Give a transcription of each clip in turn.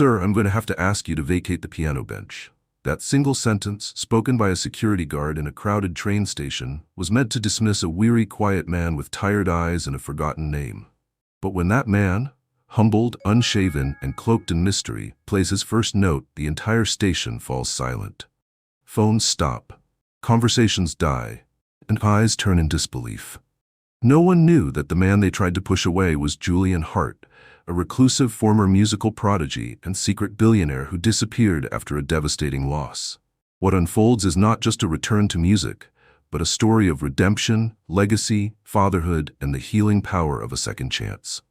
Sir, I'm going to have to ask you to vacate the piano bench. That single sentence, spoken by a security guard in a crowded train station, was meant to dismiss a weary, quiet man with tired eyes and a forgotten name. But when that man, humbled, unshaven, and cloaked in mystery, plays his first note, the entire station falls silent. Phones stop. Conversations die, and eyes turn in disbelief. No one knew that the man they tried to push away was Julian Hart, a reclusive former musical prodigy and secret billionaire who disappeared after a devastating loss. What unfolds is not just a return to music, but a story of redemption, legacy, fatherhood, and the healing power of a second chance.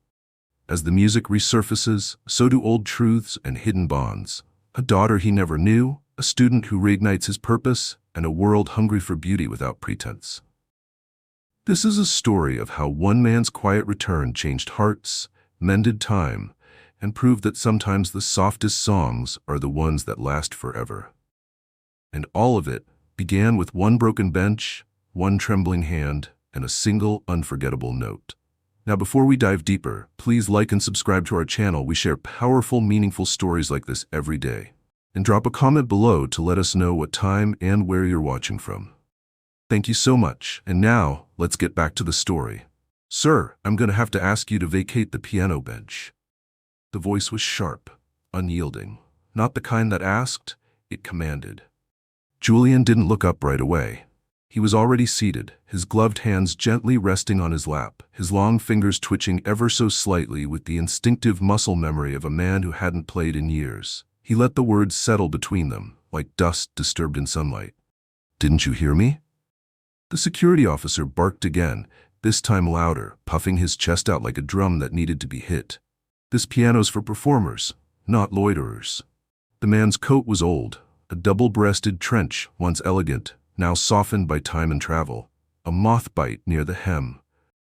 As the music resurfaces, so do old truths and hidden bonds. A daughter he never knew, a student who reignites his purpose, and a world hungry for beauty without pretense. This is a story of how one man's quiet return changed hearts, mended time, and proved that sometimes the softest songs are the ones that last forever. And all of it began with one broken bench, one trembling hand, and a single unforgettable note. Now, before we dive deeper, please like and subscribe to our channel. We share powerful, meaningful stories like this every day. And drop a comment below to let us know what time and where you're watching from. Thank you so much. And now, let's get back to the story. Sir, I'm going to have to ask you to vacate the piano bench. The voice was sharp, unyielding. Not the kind that asked, it commanded. Julian didn't look up right away. He was already seated, his gloved hands gently resting on his lap, his long fingers twitching ever so slightly with the instinctive muscle memory of a man who hadn't played in years. He let the words settle between them, like dust disturbed in sunlight. Didn't you hear me? The security officer barked again, this time louder, puffing his chest out like a drum that needed to be hit. This piano's for performers, not loiterers. The man's coat was old, a double-breasted trench, once elegant, now softened by time and travel, a moth bite near the hem,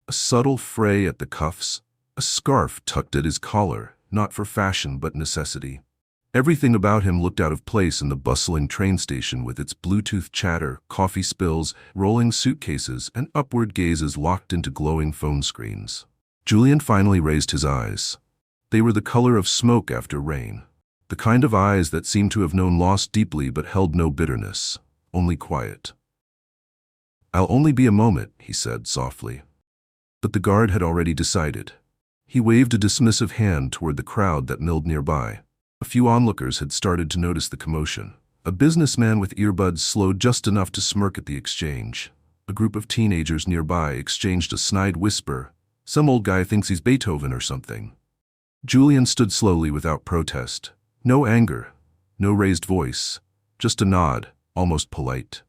a subtle fray at the cuffs, a scarf tucked at his collar, not for fashion but necessity. Everything about him looked out of place in the bustling train station with its Bluetooth chatter, coffee spills, rolling suitcases, and upward gazes locked into glowing phone screens. Julian finally raised his eyes. They were the color of smoke after rain. The kind of eyes that seemed to have known loss deeply but held no bitterness, only quiet. "I'll only be a moment," he said softly. But the guard had already decided. He waved a dismissive hand toward the crowd that milled nearby. A few onlookers had started to notice the commotion. A businessman with earbuds slowed just enough to smirk at the exchange. A group of teenagers nearby exchanged a snide whisper. Some old guy thinks he's Beethoven or something. Julian stood slowly without protest. No anger, no raised voice, just a nod, almost polite.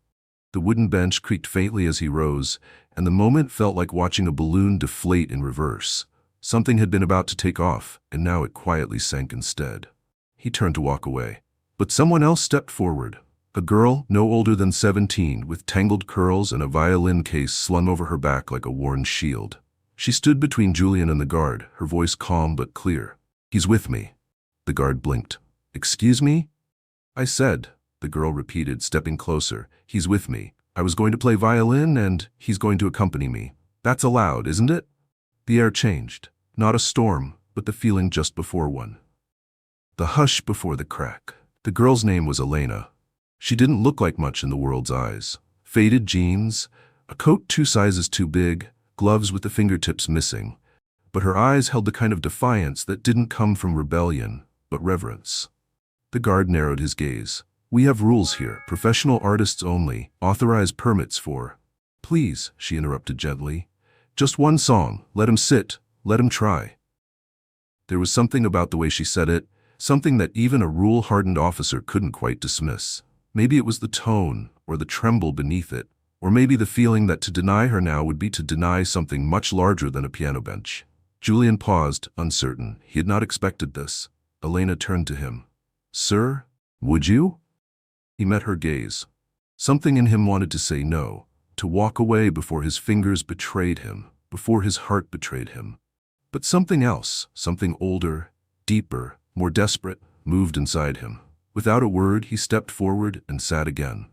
The wooden bench creaked faintly as he rose, and the moment felt like watching a balloon deflate in reverse. Something had been about to take off, and now it quietly sank instead. He turned to walk away. But someone else stepped forward. A girl, no older than 17, with tangled curls and a violin case slung over her back like a worn shield. She stood between Julian and the guard, her voice calm but clear. "He's with me." The guard blinked. "Excuse me?" "I said," the girl repeated, stepping closer. "He's with me. I was going to play violin and he's going to accompany me. That's allowed, isn't it?" The air changed. Not a storm, but the feeling just before one. The hush before the crack. The girl's name was Elena. She didn't look like much in the world's eyes. Faded jeans, a coat 2 sizes too big, gloves with the fingertips missing. But her eyes held the kind of defiance that didn't come from rebellion, but reverence. The guard narrowed his gaze. "We have rules here, professional artists only, authorized permits for—" "Please," she interrupted gently. "Just one song, let him sit, let him try." There was something about the way she said it, something that even a rule-hardened officer couldn't quite dismiss. Maybe it was the tone, or the tremble beneath it, or maybe the feeling that to deny her now would be to deny something much larger than a piano bench. Julian paused, uncertain. He had not expected this. Elena turned to him. "Sir, would you?" He met her gaze. Something in him wanted to say no, to walk away before his fingers betrayed him, before his heart betrayed him. But something else, something older, deeper, more desperate, moved inside him. Without a word, he stepped forward and sat again.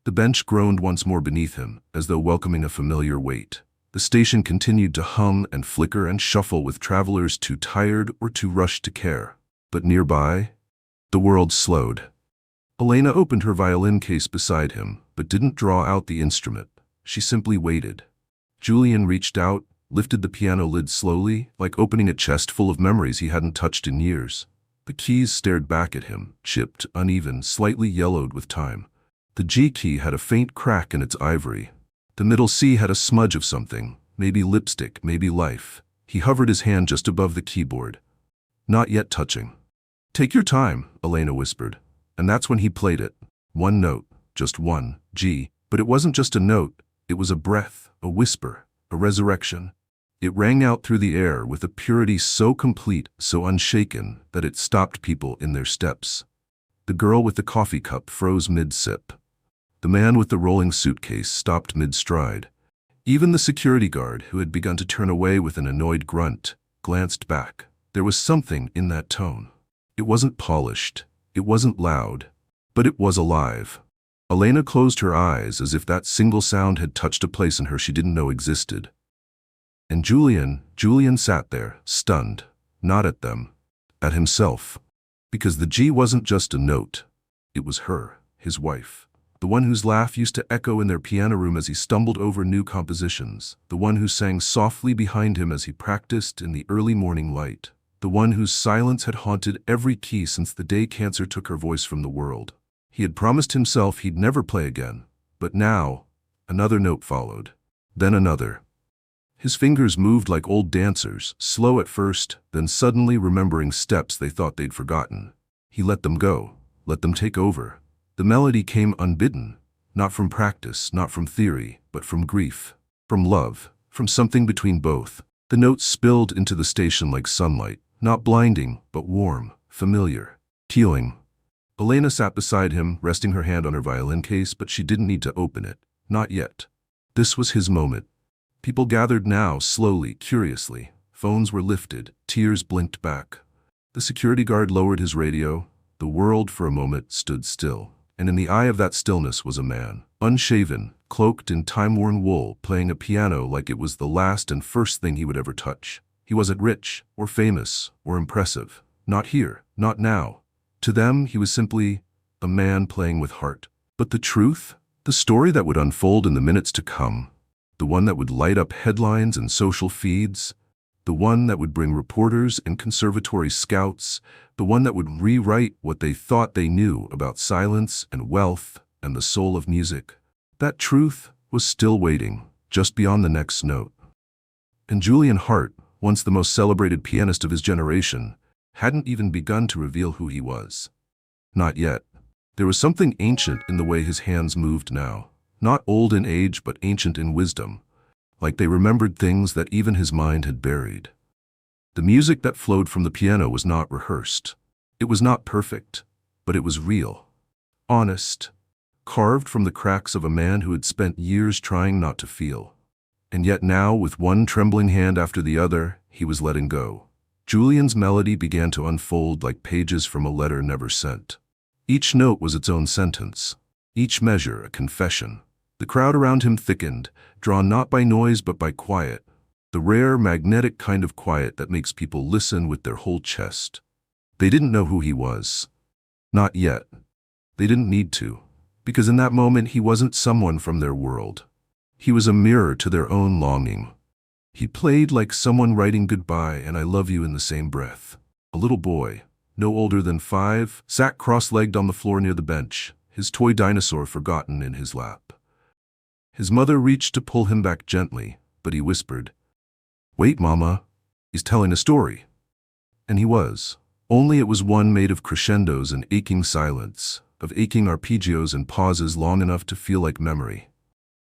The bench groaned once more beneath him, as though welcoming a familiar weight. The station continued to hum and flicker and shuffle with travelers too tired or too rushed to care. But nearby, the world slowed. Elena opened her violin case beside him, but didn't draw out the instrument. She simply waited. Julian reached out, lifted the piano lid slowly, like opening a chest full of memories he hadn't touched in years. The keys stared back at him, chipped, uneven, slightly yellowed with time. The G key had a faint crack in its ivory. The middle C had a smudge of something, maybe lipstick, maybe life. He hovered his hand just above the keyboard. Not yet touching. "Take your time," Elena whispered. And that's when he played it. One note, just one, G. But it wasn't just a note, it was a breath, a whisper, a resurrection. It rang out through the air with a purity so complete, so unshaken, that it stopped people in their steps. The girl with the coffee cup froze mid-sip. The man with the rolling suitcase stopped mid-stride. Even the security guard, who had begun to turn away with an annoyed grunt, glanced back. There was something in that tone. It wasn't polished, it wasn't loud, but it was alive. Elena closed her eyes as if that single sound had touched a place in her she didn't know existed. And Julian sat there, stunned, not at them, at himself. Because the G wasn't just a note. It was her, his wife. The one whose laugh used to echo in their piano room as he stumbled over new compositions. The one who sang softly behind him as he practiced in the early morning light. The one whose silence had haunted every key since the day cancer took her voice from the world. He had promised himself he'd never play again. But now, another note followed. Then another. His fingers moved like old dancers, slow at first, then suddenly remembering steps they thought they'd forgotten. He let them go, let them take over. The melody came unbidden, not from practice, not from theory, but from grief, from love, from something between both. The notes spilled into the station like sunlight, not blinding, but warm, familiar, healing. Elena sat beside him, resting her hand on her violin case, but she didn't need to open it. Not yet. This was his moment. People gathered now, slowly, curiously. Phones were lifted, tears blinked back. The security guard lowered his radio. The world, for a moment, stood still. And in the eye of that stillness was a man, unshaven, cloaked in time-worn wool, playing a piano like it was the last and first thing he would ever touch. He wasn't rich, or famous, or impressive. Not here, not now. To them, he was simply a man playing with heart. But the truth? The story that would unfold in the minutes to come, the one that would light up headlines and social feeds, the one that would bring reporters and conservatory scouts, the one that would rewrite what they thought they knew about silence and wealth and the soul of music. That truth was still waiting, just beyond the next note. And Julian Hart, once the most celebrated pianist of his generation, hadn't even begun to reveal who he was. Not yet. There was something ancient in the way his hands moved now. Not old in age, but ancient in wisdom, like they remembered things that even his mind had buried. The music that flowed from the piano was not rehearsed. It was not perfect, but it was real, honest, carved from the cracks of a man who had spent years trying not to feel. And yet now, with one trembling hand after the other, he was letting go. Julian's melody began to unfold like pages from a letter never sent. Each note was its own sentence, each measure a confession. The crowd around him thickened, drawn not by noise but by quiet, the rare, magnetic kind of quiet that makes people listen with their whole chest. They didn't know who he was. Not yet. They didn't need to, because in that moment he wasn't someone from their world. He was a mirror to their own longing. He played like someone writing goodbye and I love you in the same breath. A little boy, no older than 5, sat cross-legged on the floor near the bench, his toy dinosaur forgotten in his lap. His mother reached to pull him back gently, but he whispered, "Wait, Mama, he's telling a story." And he was. Only it was one made of crescendos and aching silence, of aching arpeggios and pauses long enough to feel like memory.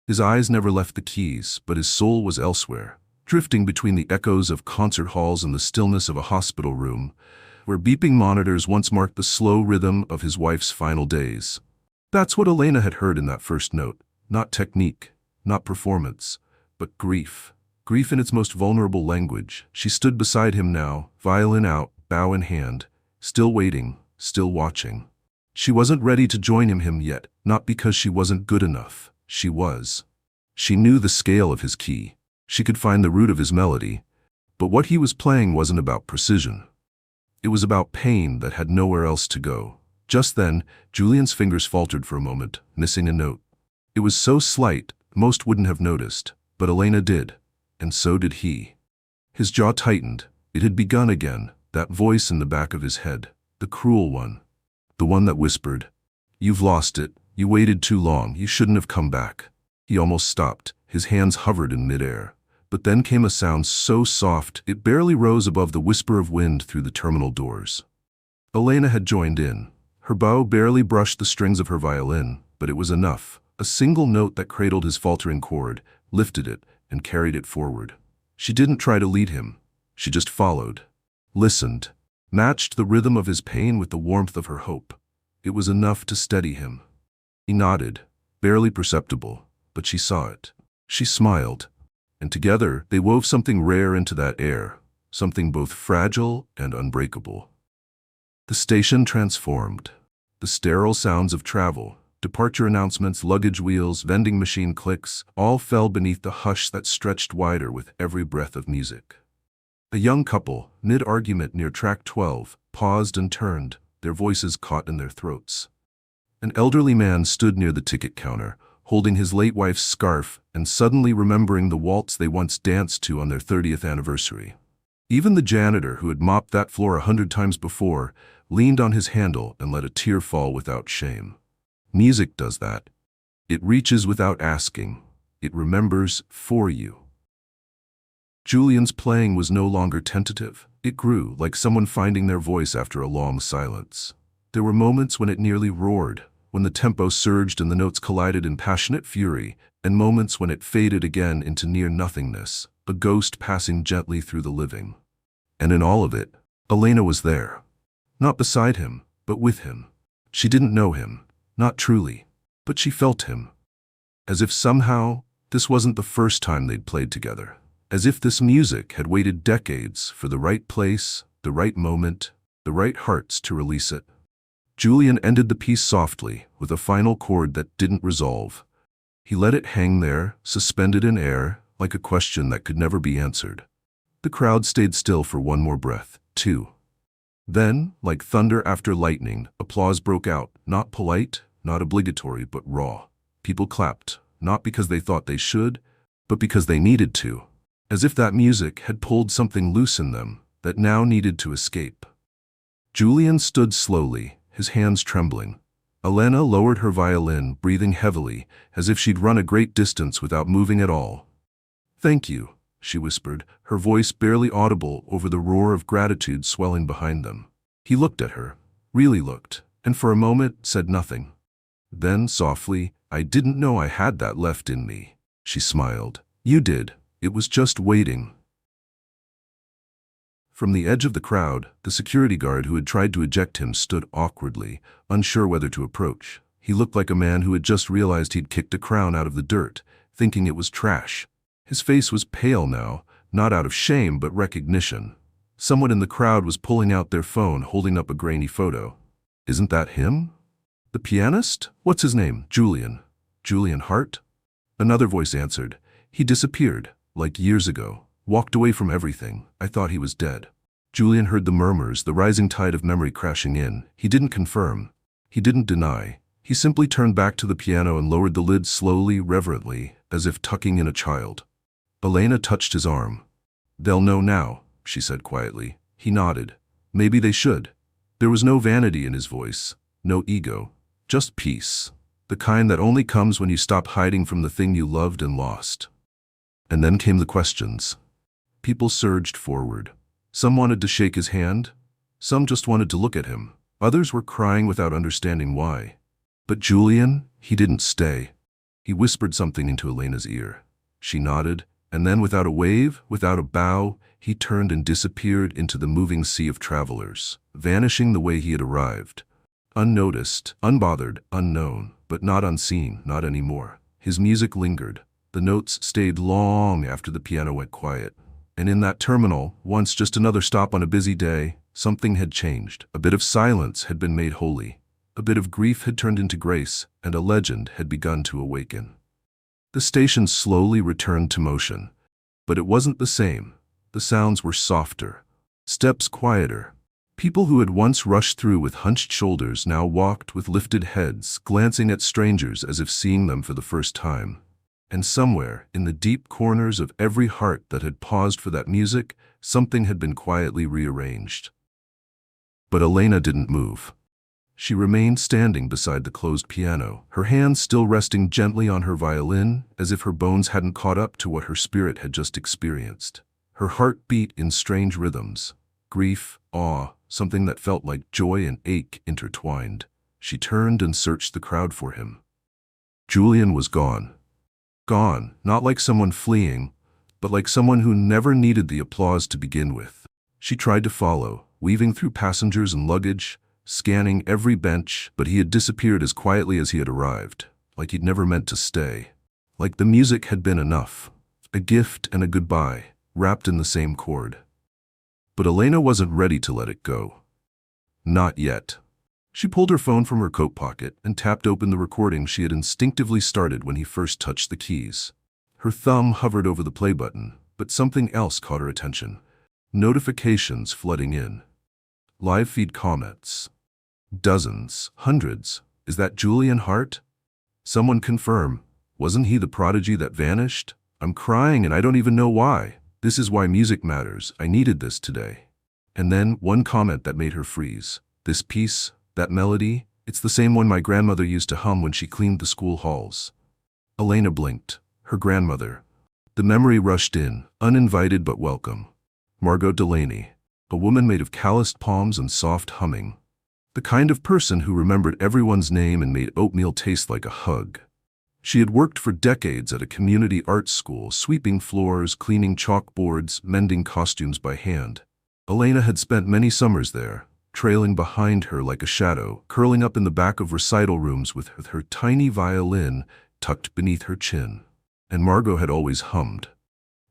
His eyes never left the keys, but his soul was elsewhere, drifting between the echoes of concert halls and the stillness of a hospital room, where beeping monitors once marked the slow rhythm of his wife's final days. That's what Elena had heard in that first note. Not technique, not performance, but grief. Grief in its most vulnerable language. She stood beside him now, violin out, bow in hand, still waiting, still watching. She wasn't ready to join him yet, not because she wasn't good enough. She was. She knew the scale of his key. She could find the root of his melody. But what he was playing wasn't about precision. It was about pain that had nowhere else to go. Just then, Julian's fingers faltered for a moment, missing a note. It was so slight, most wouldn't have noticed, but Elena did, and so did he. His jaw tightened. It had begun again, that voice in the back of his head, the cruel one. The one that whispered, "You've lost it, you waited too long, you shouldn't have come back." He almost stopped, his hands hovered in midair. But then came a sound so soft it barely rose above the whisper of wind through the terminal doors. Elena had joined in. Her bow barely brushed the strings of her violin, but it was enough. A single note that cradled his faltering chord, lifted it, and carried it forward. She didn't try to lead him. She just followed, listened, matched the rhythm of his pain with the warmth of her hope. It was enough to steady him. He nodded, barely perceptible, but she saw it. She smiled, and together they wove something rare into that air, something both fragile and unbreakable. The station transformed. The sterile sounds of travel, departure announcements, luggage wheels, vending machine clicks, all fell beneath the hush that stretched wider with every breath of music. A young couple, mid-argument near track 12, paused and turned, their voices caught in their throats. An elderly man stood near the ticket counter, holding his late wife's scarf and suddenly remembering the waltz they once danced to on their 30th anniversary. Even the janitor, who had mopped that floor 100 times before, leaned on his handle and let a tear fall without shame. Music does that. It reaches without asking. It remembers for you. Julian's playing was no longer tentative. It grew, like someone finding their voice after a long silence. There were moments when it nearly roared, when the tempo surged and the notes collided in passionate fury, and moments when it faded again into near nothingness, a ghost passing gently through the living. And in all of it, Elena was there. Not beside him, but with him. She didn't know him, not truly, but she felt him. As if somehow, this wasn't the first time they'd played together. As if this music had waited decades for the right place, the right moment, the right hearts to release it. Julian ended the piece softly, with a final chord that didn't resolve. He let it hang there, suspended in air, like a question that could never be answered. The crowd stayed still for one more breath, too. Then, like thunder after lightning, applause broke out, not polite, not obligatory, but raw. People clapped, not because they thought they should, but because they needed to, as if that music had pulled something loose in them that now needed to escape. Julian stood slowly, his hands trembling. Elena lowered her violin, breathing heavily, as if she'd run a great distance without moving at all. "Thank you," she whispered, her voice barely audible over the roar of gratitude swelling behind them. He looked at her, really looked, and for a moment said nothing. Then, softly, "I didn't know I had that left in me." She smiled. "You did. It was just waiting." From the edge of the crowd, the security guard who had tried to eject him stood awkwardly, unsure whether to approach. He looked like a man who had just realized he'd kicked a crown out of the dirt, thinking it was trash. His face was pale now, not out of shame but recognition. Someone in the crowd was pulling out their phone, holding up a grainy photo. "Isn't that him? The pianist? What's his name? Julian. Julian Hart?" Another voice answered. "He disappeared, like years ago. Walked away from everything. I thought he was dead." Julian heard the murmurs, the rising tide of memory crashing in. He didn't confirm. He didn't deny. He simply turned back to the piano and lowered the lid slowly, reverently, as if tucking in a child. Elena touched his arm. "They'll know now," she said quietly. He nodded. Maybe they should. There was no vanity in his voice, no ego, just peace. The kind that only comes when you stop hiding from the thing you loved and lost. And then came the questions. People surged forward. Some wanted to shake his hand. Some just wanted to look at him. Others were crying without understanding why. But Julian, he didn't stay. He whispered something into Elena's ear. She nodded, and then without a wave, without a bow, he turned and disappeared into the moving sea of travelers, vanishing the way he had arrived. Unnoticed, unbothered, unknown, but not unseen, not anymore. His music lingered. The notes stayed long after the piano went quiet. And in that terminal, once just another stop on a busy day, something had changed. A bit of silence had been made holy. A bit of grief had turned into grace, and a legend had begun to awaken. The station slowly returned to motion. But it wasn't the same. The sounds were softer. Steps quieter. People who had once rushed through with hunched shoulders now walked with lifted heads, glancing at strangers as if seeing them for the first time. And somewhere, in the deep corners of every heart that had paused for that music, something had been quietly rearranged. But Elena didn't move. She remained standing beside the closed piano, her hands still resting gently on her violin, as if her bones hadn't caught up to what her spirit had just experienced. Her heart beat in strange rhythms. Grief, awe, something that felt like joy and ache intertwined. She turned and searched the crowd for him. Julian was gone. Gone, not like someone fleeing, but like someone who never needed the applause to begin with. She tried to follow, weaving through passengers and luggage, scanning every bench, but he had disappeared as quietly as he had arrived, like he'd never meant to stay. Like the music had been enough, a gift and a goodbye, wrapped in the same chord. But Elena wasn't ready to let it go. Not yet. She pulled her phone from her coat pocket and tapped open the recording she had instinctively started when he first touched the keys. Her thumb hovered over the play button, but something else caught her attention. Notifications flooding in. Live feed comments. Dozens, hundreds. Is that Julian Hart? Someone confirm. Wasn't he the prodigy that vanished? I'm crying and I don't even know why. This is why music matters. I needed this today. And then one comment that made her freeze. This piece, that melody, it's the same one my grandmother used to hum when she cleaned the school halls. Elena blinked. Her grandmother. The memory rushed in, uninvited but welcome. Margot Delaney, a woman made of calloused palms and soft humming. The kind of person who remembered everyone's name and made oatmeal taste like a hug. She had worked for decades at a community art school, sweeping floors, cleaning chalkboards, mending costumes by hand. Elena had spent many summers there, trailing behind her like a shadow, curling up in the back of recital rooms with her tiny violin tucked beneath her chin. And Margot had always hummed.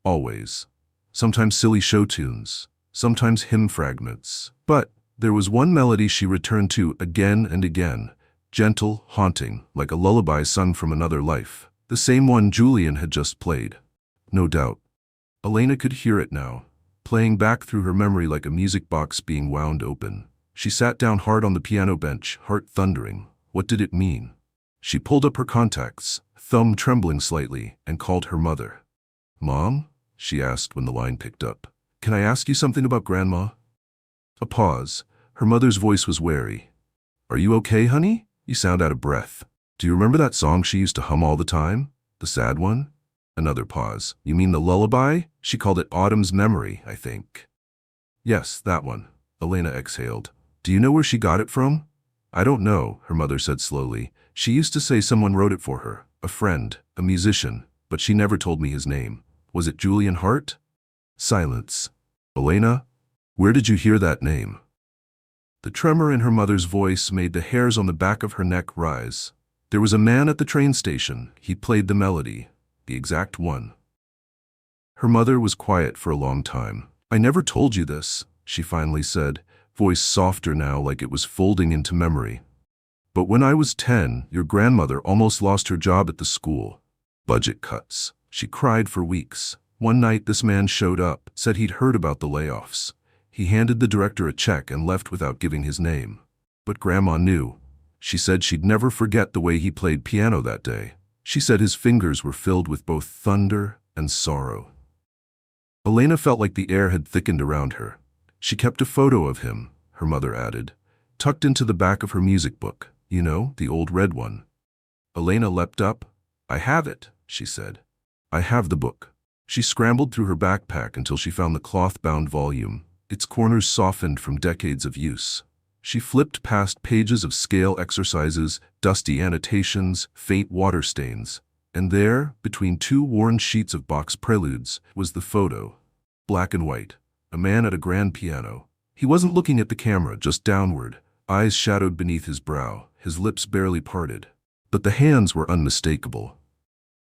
Always. Sometimes silly show tunes, sometimes hymn fragments. But there was one melody she returned to again and again. Gentle, haunting, like a lullaby sung from another life. The same one Julian had just played. No doubt. Elena could hear it now, playing back through her memory like a music box being wound open. She sat down hard on the piano bench, heart thundering. What did it mean? She pulled up her contacts, thumb trembling slightly, and called her mother. "Mom?" she asked when the line picked up. "Can I ask you something about Grandma?" A pause. Her mother's voice was wary. "Are you okay, honey? You sound out of breath. Do you remember that song she used to hum all the time? The sad one?" Another pause. "You mean the lullaby? She called it Autumn's Memory, I think." "Yes, that one." Elena exhaled. "Do you know where she got it from?" "I don't know," her mother said slowly. "She used to say someone wrote it for her, a friend, a musician, but she never told me his name. Was it Julian Hart?" Silence. "Elena, where did you hear that name?" The tremor in her mother's voice made the hairs on the back of her neck rise. "There was a man at the train station. He played the melody, the exact one." Her mother was quiet for a long time. "I never told you this," she finally said, voice softer now like it was folding into memory. "But when I was 10, your grandmother almost lost her job at the school. Budget cuts. She cried for weeks. One night this man showed up, said he'd heard about the layoffs. He handed the director a check and left without giving his name. But Grandma knew. She said she'd never forget the way he played piano that day. She said his fingers were filled with both thunder and sorrow." Elena felt like the air had thickened around her. "She kept a photo of him," her mother added, "tucked into the back of her music book. You know, the old red one." Elena leapt up. "I have it," she said. "I have the book." She scrambled through her backpack until she found the cloth-bound volume, its corners softened from decades of use. She flipped past pages of scale exercises, dusty annotations, faint water stains. And there, between two worn sheets of Bach's preludes, was the photo. Black and white. A man at a grand piano. He wasn't looking at the camera, just downward, eyes shadowed beneath his brow, his lips barely parted. But the hands were unmistakable.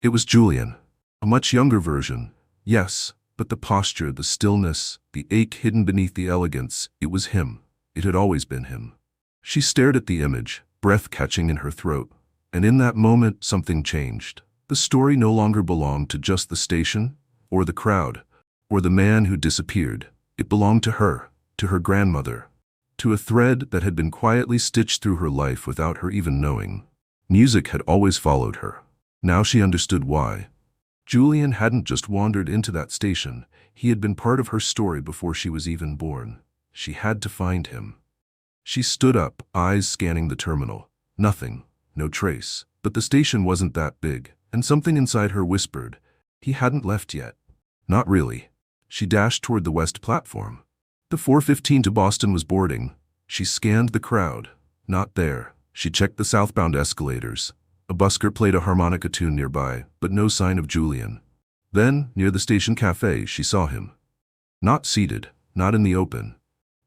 It was Julian. A much younger version, yes, but the posture, the stillness, the ache hidden beneath the elegance, it was him. It had always been him. She stared at the image, breath catching in her throat. And in that moment, something changed. The story no longer belonged to just the station, or the crowd, or the man who disappeared. It belonged to her grandmother. to a thread that had been quietly stitched through her life without her even knowing. Music had always followed her. Now she understood why. Julian hadn't just wandered into that station. He had been part of her story before she was even born. She had to find him. She stood up, eyes scanning the terminal. Nothing, no trace. But the station wasn't that big, and something inside her whispered, he hadn't left yet. Not really. She dashed toward the west platform. The 4:15 to Boston was boarding. She scanned the crowd. Not there. She checked the southbound escalators. A busker played a harmonica tune nearby, but no sign of Julian. Then, near the station cafe, she saw him. Not seated, not in the open.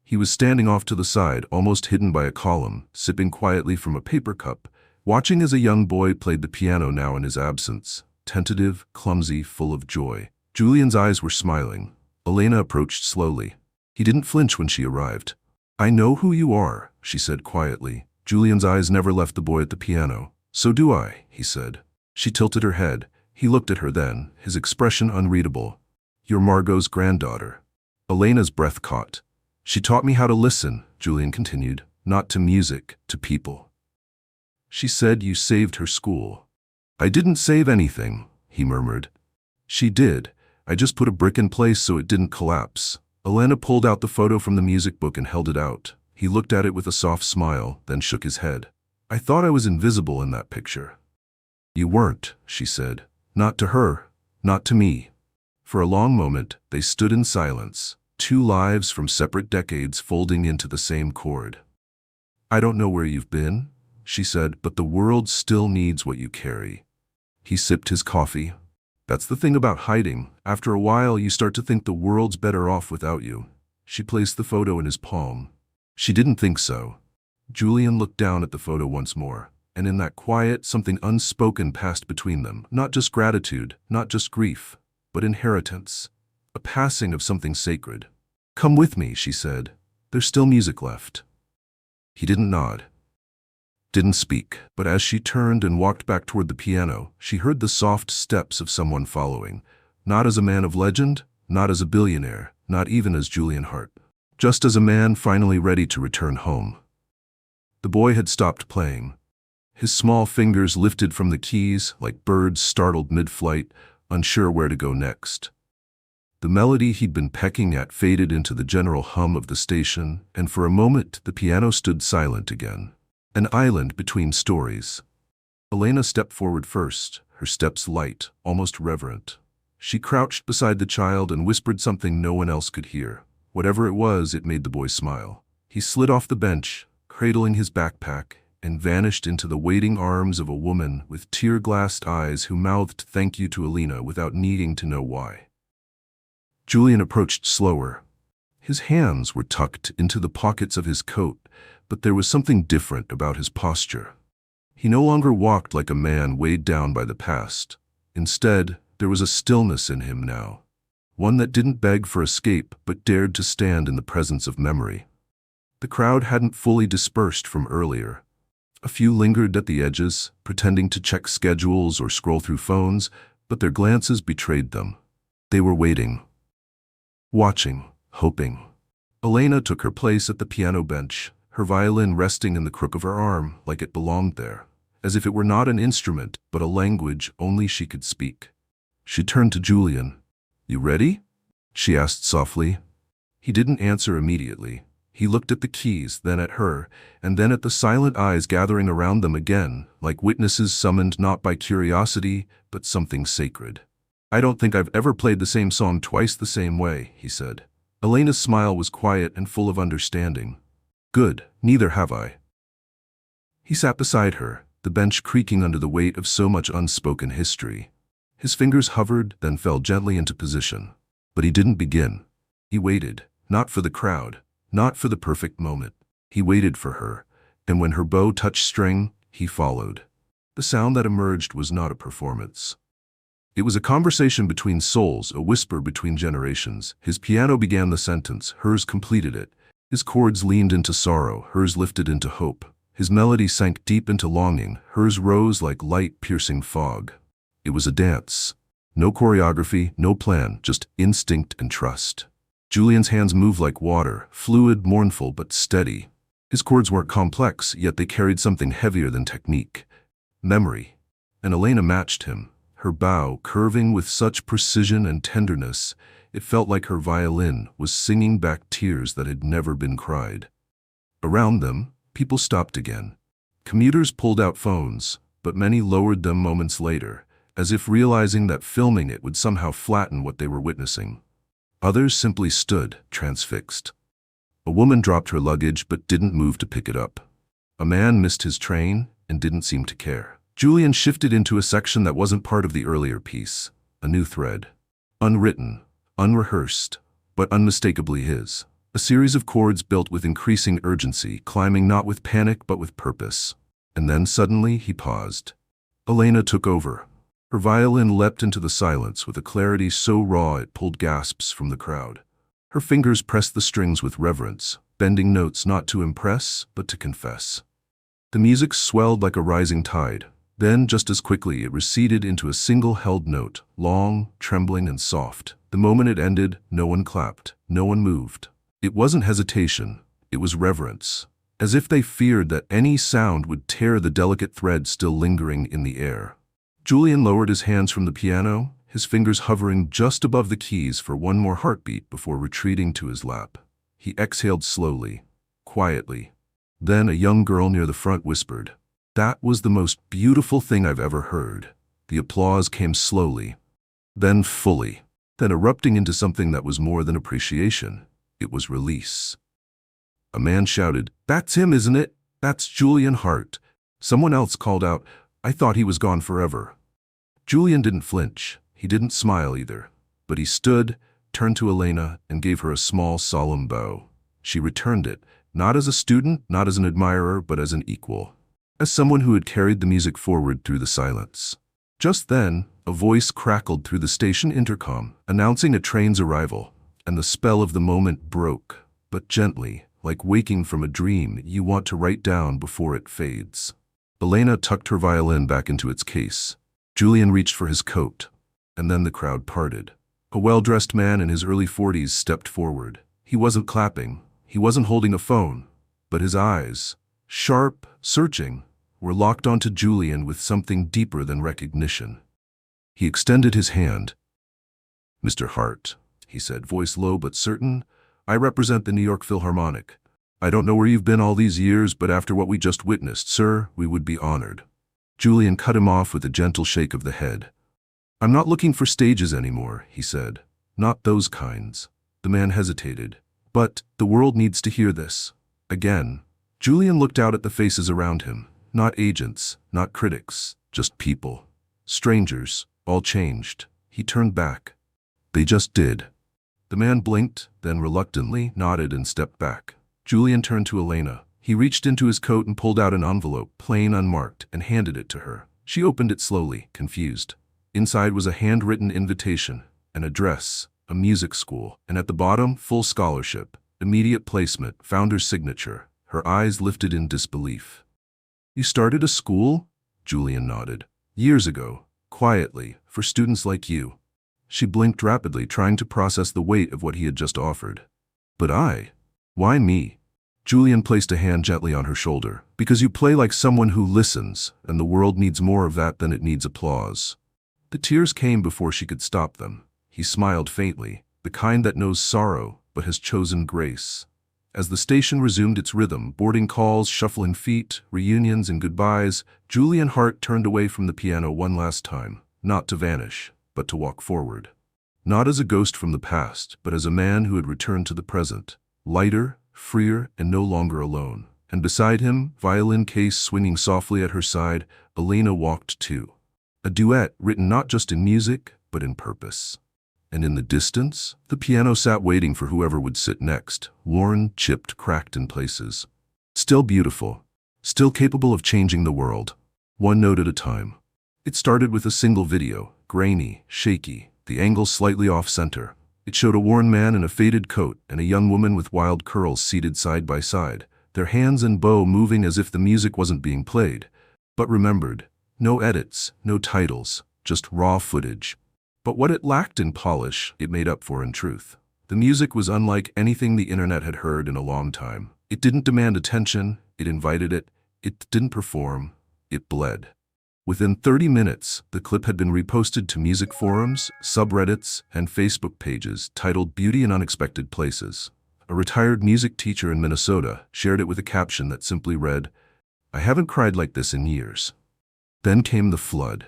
He was standing off to the side, almost hidden by a column, sipping quietly from a paper cup, watching as a young boy played the piano now in his absence, tentative, clumsy, full of joy. Julian's eyes were smiling. Elena approached slowly. He didn't flinch when she arrived. "I know who you are," she said quietly. Julian's eyes never left the boy at the piano. "So do I," he said. She tilted her head. He looked at her then, his expression unreadable. "You're Margot's granddaughter." Elena's breath caught. "She taught me how to listen," Julian continued, "not to music, to people. She said you saved her school." "I didn't save anything," he murmured. "She did. I just put a brick in place so it didn't collapse." Elena pulled out the photo from the music book and held it out. He looked at it with a soft smile, then shook his head. "I thought I was invisible in that picture." "You weren't," she said. "Not to her, not to me." For a long moment, they stood in silence, two lives from separate decades folding into the same chord. "I don't know where you've been," she said, "but the world still needs what you carry." He sipped his coffee. "That's the thing about hiding. After a while, you start to think the world's better off without you." She placed the photo in his palm. She didn't think so. Julian looked down at the photo once more, and in that quiet, something unspoken passed between them. Not just gratitude, not just grief, but inheritance. A passing of something sacred. "Come with me," she said. "There's still music left." He didn't nod. Didn't speak, but as she turned and walked back toward the piano, she heard the soft steps of someone following. Not as a man of legend, not as a billionaire, not even as Julian Hart. Just as a man finally ready to return home. The boy had stopped playing. His small fingers lifted from the keys like birds startled mid-flight, unsure where to go next. The melody he'd been pecking at faded into the general hum of the station, and for a moment the piano stood silent again. An island between stories. Elena stepped forward first, her steps light, almost reverent. She crouched beside the child and whispered something no one else could hear. Whatever it was, it made the boy smile. He slid off the bench, cradling his backpack, and vanished into the waiting arms of a woman with tear-glassed eyes who mouthed thank you to Elena without needing to know why. Julian approached slower. His hands were tucked into the pockets of his coat, but there was something different about his posture. He no longer walked like a man weighed down by the past. Instead, there was a stillness in him now. One that didn't beg for escape, but dared to stand in the presence of memory. The crowd hadn't fully dispersed from earlier. A few lingered at the edges, pretending to check schedules or scroll through phones, but their glances betrayed them. They were waiting. Watching, hoping. Elena took her place at the piano bench, her violin resting in the crook of her arm like it belonged there, as if it were not an instrument, but a language only she could speak. She turned to Julian. "You ready?" she asked softly. He didn't answer immediately. He looked at the keys, then at her, and then at the silent eyes gathering around them again, like witnesses summoned not by curiosity, but something sacred. "I don't think I've ever played the same song twice the same way," he said. Elena's smile was quiet and full of understanding. "Good, neither have I." He sat beside her, the bench creaking under the weight of so much unspoken history. His fingers hovered, then fell gently into position. But he didn't begin. He waited, not for the crowd, not for the perfect moment. He waited for her, and when her bow touched string, he followed. The sound that emerged was not a performance. It was a conversation between souls, a whisper between generations. His piano began the sentence, hers completed it. His chords leaned into sorrow, hers lifted into hope. His melody sank deep into longing, hers rose like light-piercing fog. It was a dance. No choreography, no plan, just instinct and trust. Julian's hands moved like water, fluid, mournful, but steady. His chords weren't complex, yet they carried something heavier than technique. Memory. And Elena matched him, her bow curving with such precision and tenderness, it felt like her violin was singing back tears that had never been cried. Around them, people stopped again. Commuters pulled out phones, but many lowered them moments later, as if realizing that filming it would somehow flatten what they were witnessing. Others simply stood, transfixed. A woman dropped her luggage but didn't move to pick it up. A man missed his train and didn't seem to care. Julian shifted into a section that wasn't part of the earlier piece, a new thread. Unwritten, unrehearsed, but unmistakably his. A series of chords built with increasing urgency, climbing not with panic but with purpose. And then suddenly he paused. Elena took over. Her violin leapt into the silence with a clarity so raw it pulled gasps from the crowd. Her fingers pressed the strings with reverence, bending notes not to impress but to confess. The music swelled like a rising tide. Then, just as quickly, it receded into a single held note, long, trembling, and soft. The moment it ended, no one clapped, no one moved. It wasn't hesitation, it was reverence, as if they feared that any sound would tear the delicate thread still lingering in the air. Julian lowered his hands from the piano, his fingers hovering just above the keys for one more heartbeat before retreating to his lap. He exhaled slowly, quietly. Then a young girl near the front whispered, "That was the most beautiful thing I've ever heard." The applause came slowly, then fully, then erupting into something that was more than appreciation. It was release. A man shouted, "That's him, isn't it? That's Julian Hart." Someone else called out, "I thought he was gone forever." Julian didn't flinch. He didn't smile either. But he stood, turned to Elena, and gave her a small, solemn bow. She returned it, not as a student, not as an admirer, but as an equal. As someone who had carried the music forward through the silence. Just then, a voice crackled through the station intercom, announcing a train's arrival, and the spell of the moment broke, but gently, like waking from a dream you want to write down before it fades. Elena tucked her violin back into its case. Julian reached for his coat, and then the crowd parted. A well-dressed man in his early 40s stepped forward. He wasn't clapping, he wasn't holding a phone, but his eyes, sharp, searching, were locked onto Julian with something deeper than recognition. He extended his hand. "Mr. Hart," he said, voice low but certain, "I represent the New York Philharmonic. I don't know where you've been all these years, but after what we just witnessed, sir, we would be honored." Julian cut him off with a gentle shake of the head. "I'm not looking for stages anymore," he said. "Not those kinds." The man hesitated. "But the world needs to hear this." Again, Julian looked out at the faces around him. Not agents, not critics, just people. Strangers, all changed. He turned back. "They just did." The man blinked, then reluctantly nodded and stepped back. Julian turned to Elena. He reached into his coat and pulled out an envelope, plain unmarked, and handed it to her. She opened it slowly, confused. Inside was a handwritten invitation, an address, a music school, and at the bottom, full scholarship, immediate placement, founder's signature. Her eyes lifted in disbelief. "You started a school?" Julian nodded. "Years ago, quietly, for students like you." She blinked rapidly, trying to process the weight of what he had just offered. "But why me?" Julian placed a hand gently on her shoulder. "Because you play like someone who listens, and the world needs more of that than it needs applause." The tears came before she could stop them. He smiled faintly, the kind that knows sorrow but has chosen grace. As the station resumed its rhythm, boarding calls, shuffling feet, reunions, and goodbyes, Julian Hart turned away from the piano one last time, not to vanish, but to walk forward. Not as a ghost from the past, but as a man who had returned to the present, lighter, freer, and no longer alone. And beside him, violin case swinging softly at her side, Elena walked too. A duet written not just in music, but in purpose. And in the distance, the piano sat waiting for whoever would sit next, worn, chipped, cracked in places. Still beautiful, still capable of changing the world, one note at a time. It started with a single video, grainy, shaky, the angle slightly off-center. It showed a worn man in a faded coat and a young woman with wild curls seated side by side, their hands and bow moving as if the music wasn't being played. But remembered, no edits, no titles, just raw footage. But what it lacked in polish, it made up for in truth. The music was unlike anything the internet had heard in a long time. It didn't demand attention, it invited it. It didn't perform, it bled. Within 30 minutes, the clip had been reposted to music forums, subreddits, and Facebook pages titled Beauty in Unexpected Places. A retired music teacher in Minnesota shared it with a caption that simply read, "I haven't cried like this in years." Then came the flood.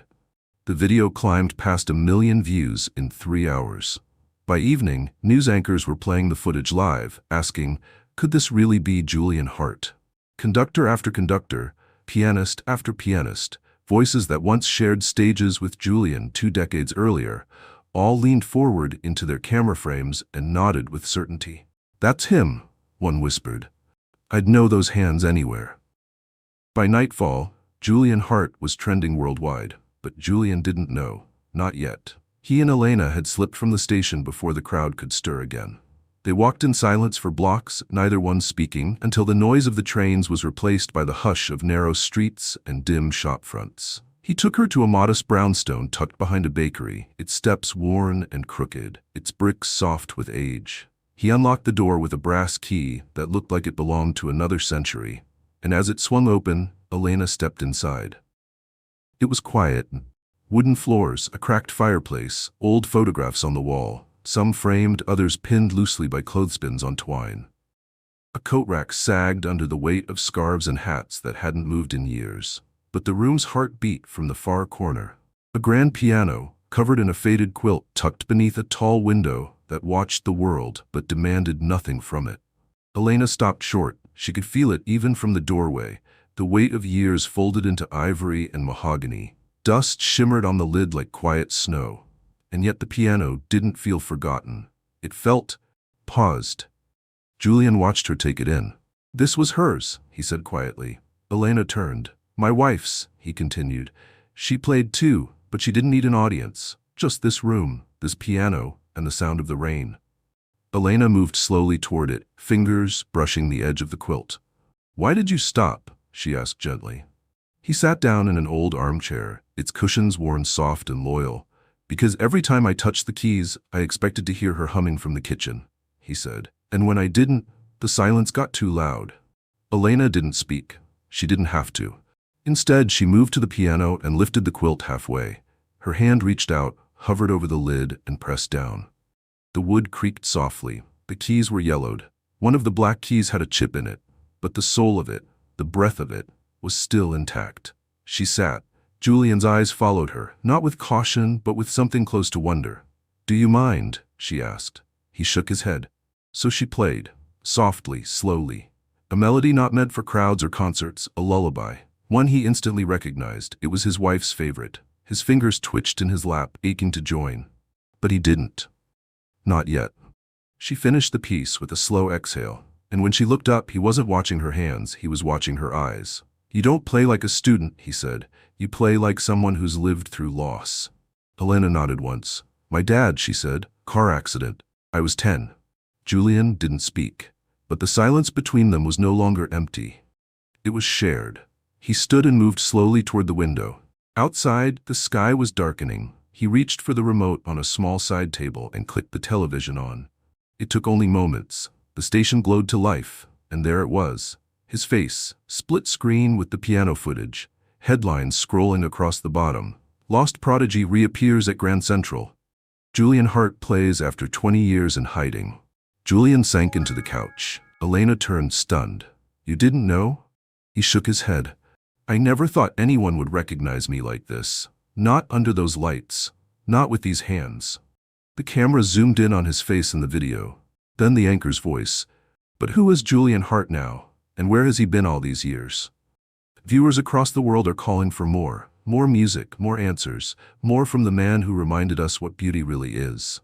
The video climbed past 1 million views in 3 hours. By evening, news anchors were playing the footage live, asking, could this really be Julian Hart? Conductor after conductor, pianist after pianist, voices that once shared stages with Julian 2 decades earlier, all leaned forward into their camera frames and nodded with certainty. "That's him," one whispered. "I'd know those hands anywhere." By nightfall, Julian Hart was trending worldwide, but Julian didn't know, not yet. He and Elena had slipped from the station before the crowd could stir again. They walked in silence for blocks, neither one speaking, until the noise of the trains was replaced by the hush of narrow streets and dim shop fronts. He took her to a modest brownstone tucked behind a bakery, its steps worn and crooked, its bricks soft with age. He unlocked the door with a brass key that looked like it belonged to another century, and as it swung open, Elena stepped inside. It was quiet. Wooden floors, a cracked fireplace, old photographs on the wall, some framed, others pinned loosely by clothespins on twine. A coat rack sagged under the weight of scarves and hats that hadn't moved in years. But the room's heart beat from the far corner. A grand piano, covered in a faded quilt, tucked beneath a tall window that watched the world but demanded nothing from it. Elena stopped short. She could feel it even from the doorway, the weight of years folded into ivory and mahogany. Dust shimmered on the lid like quiet snow. And yet the piano didn't feel forgotten. It felt paused. Julian watched her take it in. "This was hers," he said quietly. Elena turned. "My wife's," he continued. "She played too, but she didn't need an audience. Just this room, this piano, and the sound of the rain." Elena moved slowly toward it, fingers brushing the edge of the quilt. "Why did you stop?" she asked gently. He sat down in an old armchair, its cushions worn soft and loyal. "Because every time I touched the keys, I expected to hear her humming from the kitchen," he said. "And when I didn't, the silence got too loud." Elena didn't speak. She didn't have to. Instead, she moved to the piano and lifted the quilt halfway. Her hand reached out, hovered over the lid, and pressed down. The wood creaked softly. The keys were yellowed. One of the black keys had a chip in it, but the soul of it, the breath of it, was still intact. She sat. Julian's eyes followed her, not with caution, but with something close to wonder. "Do you mind?" she asked. He shook his head. So she played, softly, slowly. A melody not meant for crowds or concerts, a lullaby. One he instantly recognized. It was his wife's favorite. His fingers twitched in his lap, aching to join. But he didn't. Not yet. She finished the piece with a slow exhale, and when she looked up, he wasn't watching her hands, he was watching her eyes. "You don't play like a student," he said. "You play like someone who's lived through loss." Elena nodded once. "My dad," she said. "Car accident. I was 10. Julian didn't speak, but the silence between them was no longer empty. It was shared. He stood and moved slowly toward the window. Outside, the sky was darkening. He reached for the remote on a small side table and clicked the television on. It took only moments. The station glowed to life, and there it was. His face, split screen with the piano footage, headlines scrolling across the bottom. "Lost prodigy reappears at Grand Central. Julian Hart plays after 20 years in hiding." Julian sank into the couch. Elena turned stunned. "You didn't know?" He shook his head. "I never thought anyone would recognize me like this. Not under those lights. Not with these hands." The camera zoomed in on his face in the video. Then the anchor's voice. "But who is Julian Hart now? And where has he been all these years?" Viewers across the world are calling for more. More music, more answers, more from the man who reminded us what beauty really is.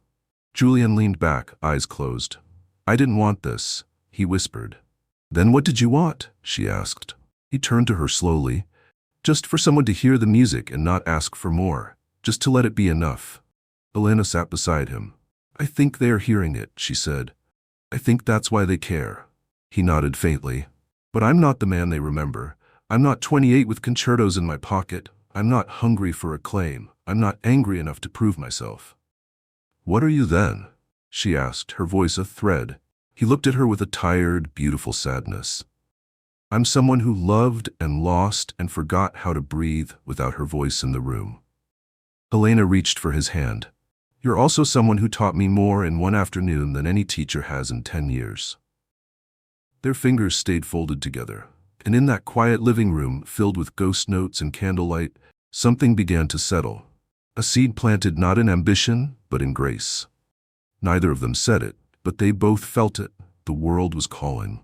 Julian leaned back, eyes closed. "I didn't want this," he whispered. "Then what did you want?" she asked. He turned to her slowly. "Just for someone to hear the music and not ask for more. Just to let it be enough." Elena sat beside him. "I think they are hearing it," she said. "I think that's why they care." He nodded faintly. "But I'm not the man they remember. I'm not 28 with concertos in my pocket. I'm not hungry for acclaim. I'm not angry enough to prove myself." "What are you then?" she asked, her voice a thread. He looked at her with a tired, beautiful sadness. I'm someone who loved and lost and forgot how to breathe without her voice in the room. Helena reached for his hand. You're also someone who taught me more in one afternoon than any teacher has in 10 years. Their fingers stayed folded together, and in that quiet living room filled with ghost notes and candlelight, something began to settle. A seed planted not in ambition, but in grace. Neither of them said it, but they both felt it. The world was calling.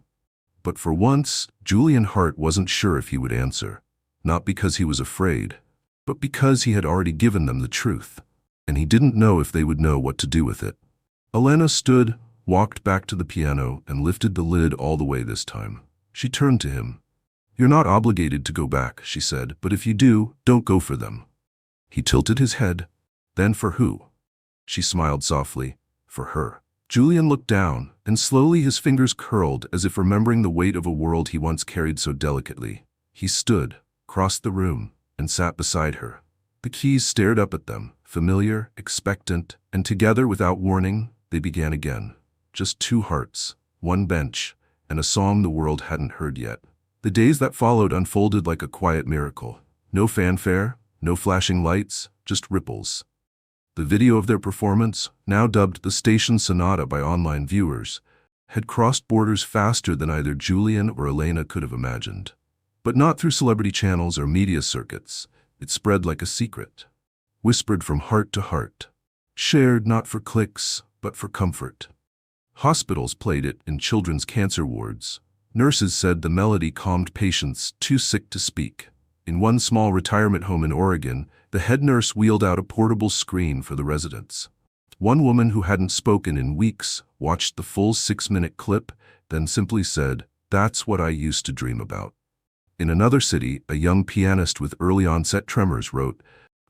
But for once, Julian Hart wasn't sure if he would answer, not because he was afraid, but because he had already given them the truth, and he didn't know if they would know what to do with it. Helena stood, walked back to the piano, and lifted the lid all the way this time. She turned to him. You're not obligated to go back, she said, but if you do, don't go for them. He tilted his head. Then for who? She smiled softly. For her. Julian looked down, and slowly his fingers curled as if remembering the weight of a world he once carried so delicately. He stood, crossed the room, and sat beside her. The keys stared up at them, familiar, expectant, and together, without warning, they began again. Just two hearts, one bench, and a song the world hadn't heard yet. The days that followed unfolded like a quiet miracle. No fanfare, no flashing lights, just ripples. The video of their performance, now dubbed the Station Sonata by online viewers, had crossed borders faster than either Julian or Helena could have imagined. But not through celebrity channels or media circuits. It spread like a secret. Whispered from heart to heart. Shared not for clicks, but for comfort. Hospitals played it in children's cancer wards. Nurses said the melody calmed patients too sick to speak. In one small retirement home in Oregon, the head nurse wheeled out a portable screen for the residents. One woman who hadn't spoken in weeks watched the full 6-minute clip, then simply said, "That's what I used to dream about." In another city, a young pianist with early-onset tremors wrote,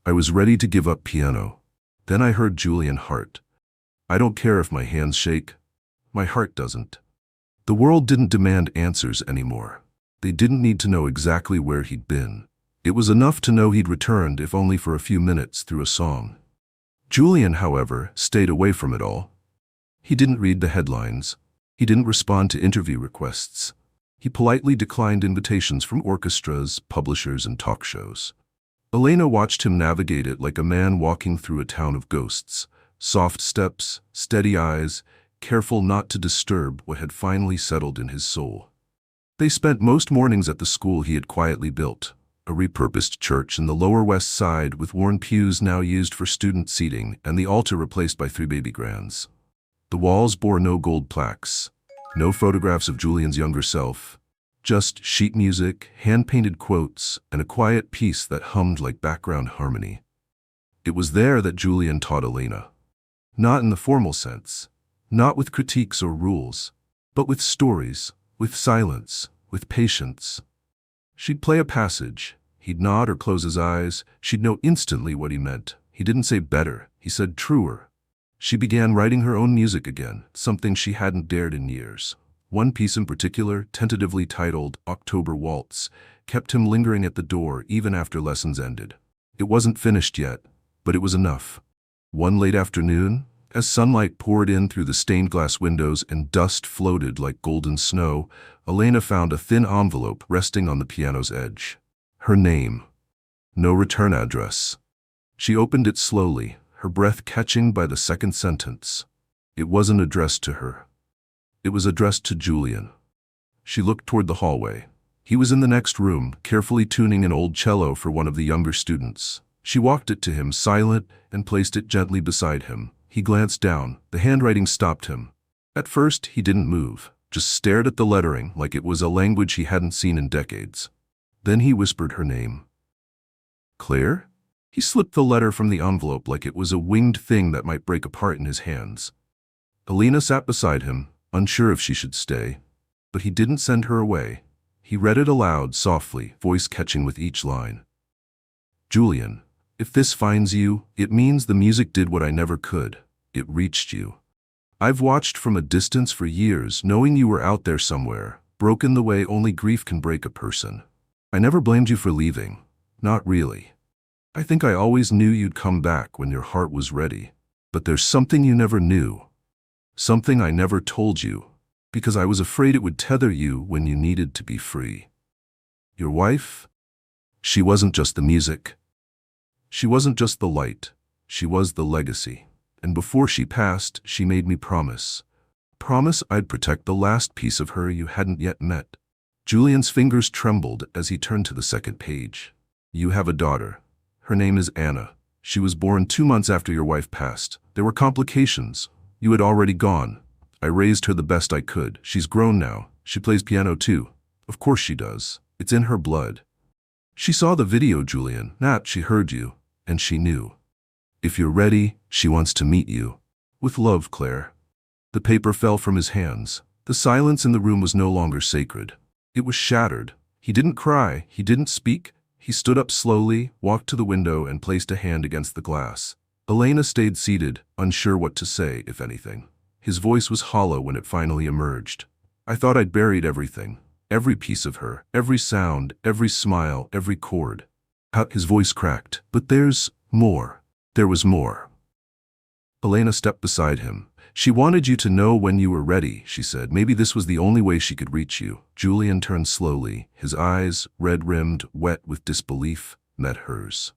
"I was ready to give up piano. Then I heard Julian Hart. I don't care if my hands shake. My heart doesn't." The world didn't demand answers anymore. They didn't need to know exactly where he'd been. It was enough to know he'd returned, if only for a few minutes, through a song. Julian, however, stayed away from it all. He didn't read the headlines. He didn't respond to interview requests. He politely declined invitations from orchestras, publishers, and talk shows. Helena watched him navigate it like a man walking through a town of ghosts. Soft steps, steady eyes, careful not to disturb what had finally settled in his soul. They spent most mornings at the school he had quietly built, a repurposed church in the Lower West Side with worn pews now used for student seating and the altar replaced by 3 baby grands. The walls bore no gold plaques, no photographs of Julian's younger self, just sheet music, hand-painted quotes, and a quiet piece that hummed like background harmony. It was there that Julian taught Helena. Not in the formal sense, not with critiques or rules, but with stories, with silence, with patience. She'd play a passage. He'd nod or close his eyes. She'd know instantly what he meant. He didn't say better. He said truer. She began writing her own music again, something she hadn't dared in years. One piece in particular, tentatively titled October Waltz, kept him lingering at the door even after lessons ended. It wasn't finished yet, but it was enough. One late afternoon, as sunlight poured in through the stained glass windows and dust floated like golden snow, Helena found a thin envelope resting on the piano's edge. Her name. No return address. She opened it slowly, her breath catching by the second sentence. It wasn't addressed to her. It was addressed to Julian. She looked toward the hallway. He was in the next room, carefully tuning an old cello for one of the younger students. She walked it to him, silent, and placed it gently beside him. He glanced down. The handwriting stopped him. At first, he didn't move, just stared at the lettering like it was a language he hadn't seen in decades. Then he whispered her name. Claire? He slipped the letter from the envelope like it was a winged thing that might break apart in his hands. Helena sat beside him, unsure if she should stay. But he didn't send her away. He read it aloud, softly, voice catching with each line. Julian, if this finds you, it means the music did what I never could. It reached you. I've watched from a distance for years, knowing you were out there somewhere, broken the way only grief can break a person. I never blamed you for leaving. Not really. I think I always knew you'd come back when your heart was ready. But there's something you never knew. Something I never told you, because I was afraid it would tether you when you needed to be free. Your wife? She wasn't just the music. She wasn't just the light. She was the legacy. And before she passed, she made me promise. Promise I'd protect the last piece of her you hadn't yet met. Julian's fingers trembled as he turned to the second page. You have a daughter. Her name is Anna. She was born 2 months after your wife passed. There were complications. You had already gone. I raised her the best I could. She's grown now. She plays piano too. Of course she does. It's in her blood. She saw the video, Julian. Nat, she heard you. And she knew. If you're ready, she wants to meet you. With love, Claire. The paper fell from his hands. The silence in the room was no longer sacred. It was shattered. He didn't cry. He didn't speak. He stood up slowly, walked to the window, and placed a hand against the glass. Elena stayed seated, unsure what to say, if anything. His voice was hollow when it finally emerged. I thought I'd buried everything. Every piece of her, every sound, every smile, every chord. His voice cracked. But there's more. There was more. Elena stepped beside him. She wanted you to know when you were ready, she said. Maybe this was the only way she could reach you. Julian turned slowly. His eyes, red-rimmed, wet with disbelief, met hers.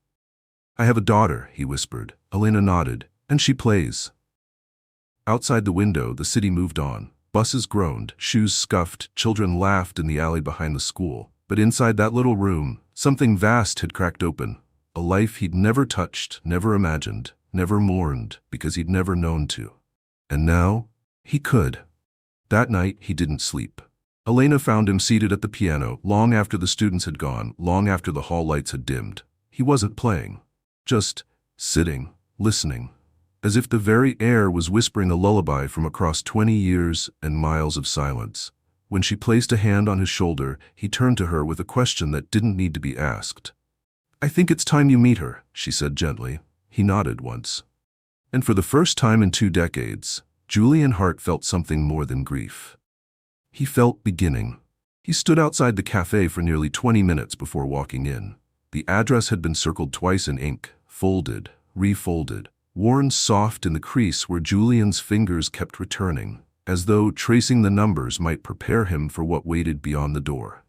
I have a daughter, he whispered. Elena nodded. And she plays. Outside the window, the city moved on. Buses groaned, shoes scuffed, children laughed in the alley behind the school. But inside that little room, something vast had cracked open. A life he'd never touched, never imagined, never mourned, because he'd never known to. And now, he could. That night, he didn't sleep. Elena found him seated at the piano, long after the students had gone, long after the hall lights had dimmed. He wasn't playing. Just sitting, listening, as if the very air was whispering a lullaby from across 20 years and miles of silence. When she placed a hand on his shoulder, he turned to her with a question that didn't need to be asked. I think it's time you meet her, she said gently. He nodded once. And for the first time in 2 decades, Julian Hart felt something more than grief. He felt beginning. He stood outside the cafe for nearly 20 minutes before walking in. The address had been circled twice in ink, folded, refolded, worn soft in the crease where Julian's fingers kept returning, as though tracing the numbers might prepare him for what waited beyond the door.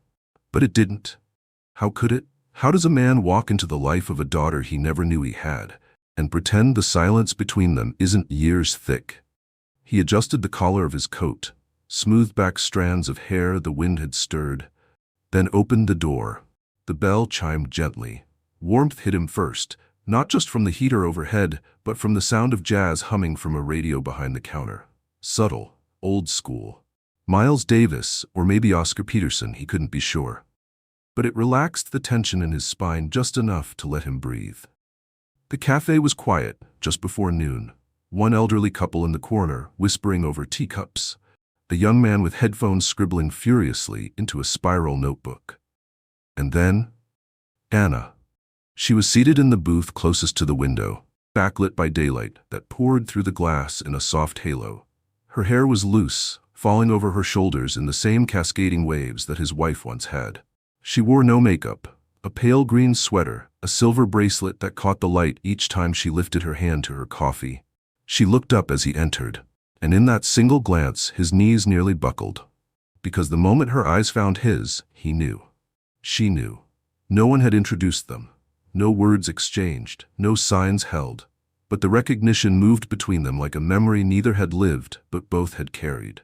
But it didn't. How could it? How does a man walk into the life of a daughter he never knew he had, and pretend the silence between them isn't years thick? He adjusted the collar of his coat, smoothed back strands of hair the wind had stirred, then opened the door. The bell chimed gently. Warmth hit him first, not just from the heater overhead, but from the sound of jazz humming from a radio behind the counter. Subtle, old school. Miles Davis, or maybe Oscar Peterson, he couldn't be sure. But it relaxed the tension in his spine just enough to let him breathe. The cafe was quiet, just before noon. One elderly couple in the corner, whispering over teacups. A young man with headphones scribbling furiously into a spiral notebook. And then, Anna. She was seated in the booth closest to the window, backlit by daylight that poured through the glass in a soft halo. Her hair was loose, falling over her shoulders in the same cascading waves that his wife once had. She wore no makeup, a pale green sweater, a silver bracelet that caught the light each time she lifted her hand to her coffee. She looked up as he entered, and in that single glance his knees nearly buckled. Because the moment her eyes found his, he knew. She knew. No one had introduced them. No words exchanged, no signs held. But the recognition moved between them like a memory neither had lived, but both had carried.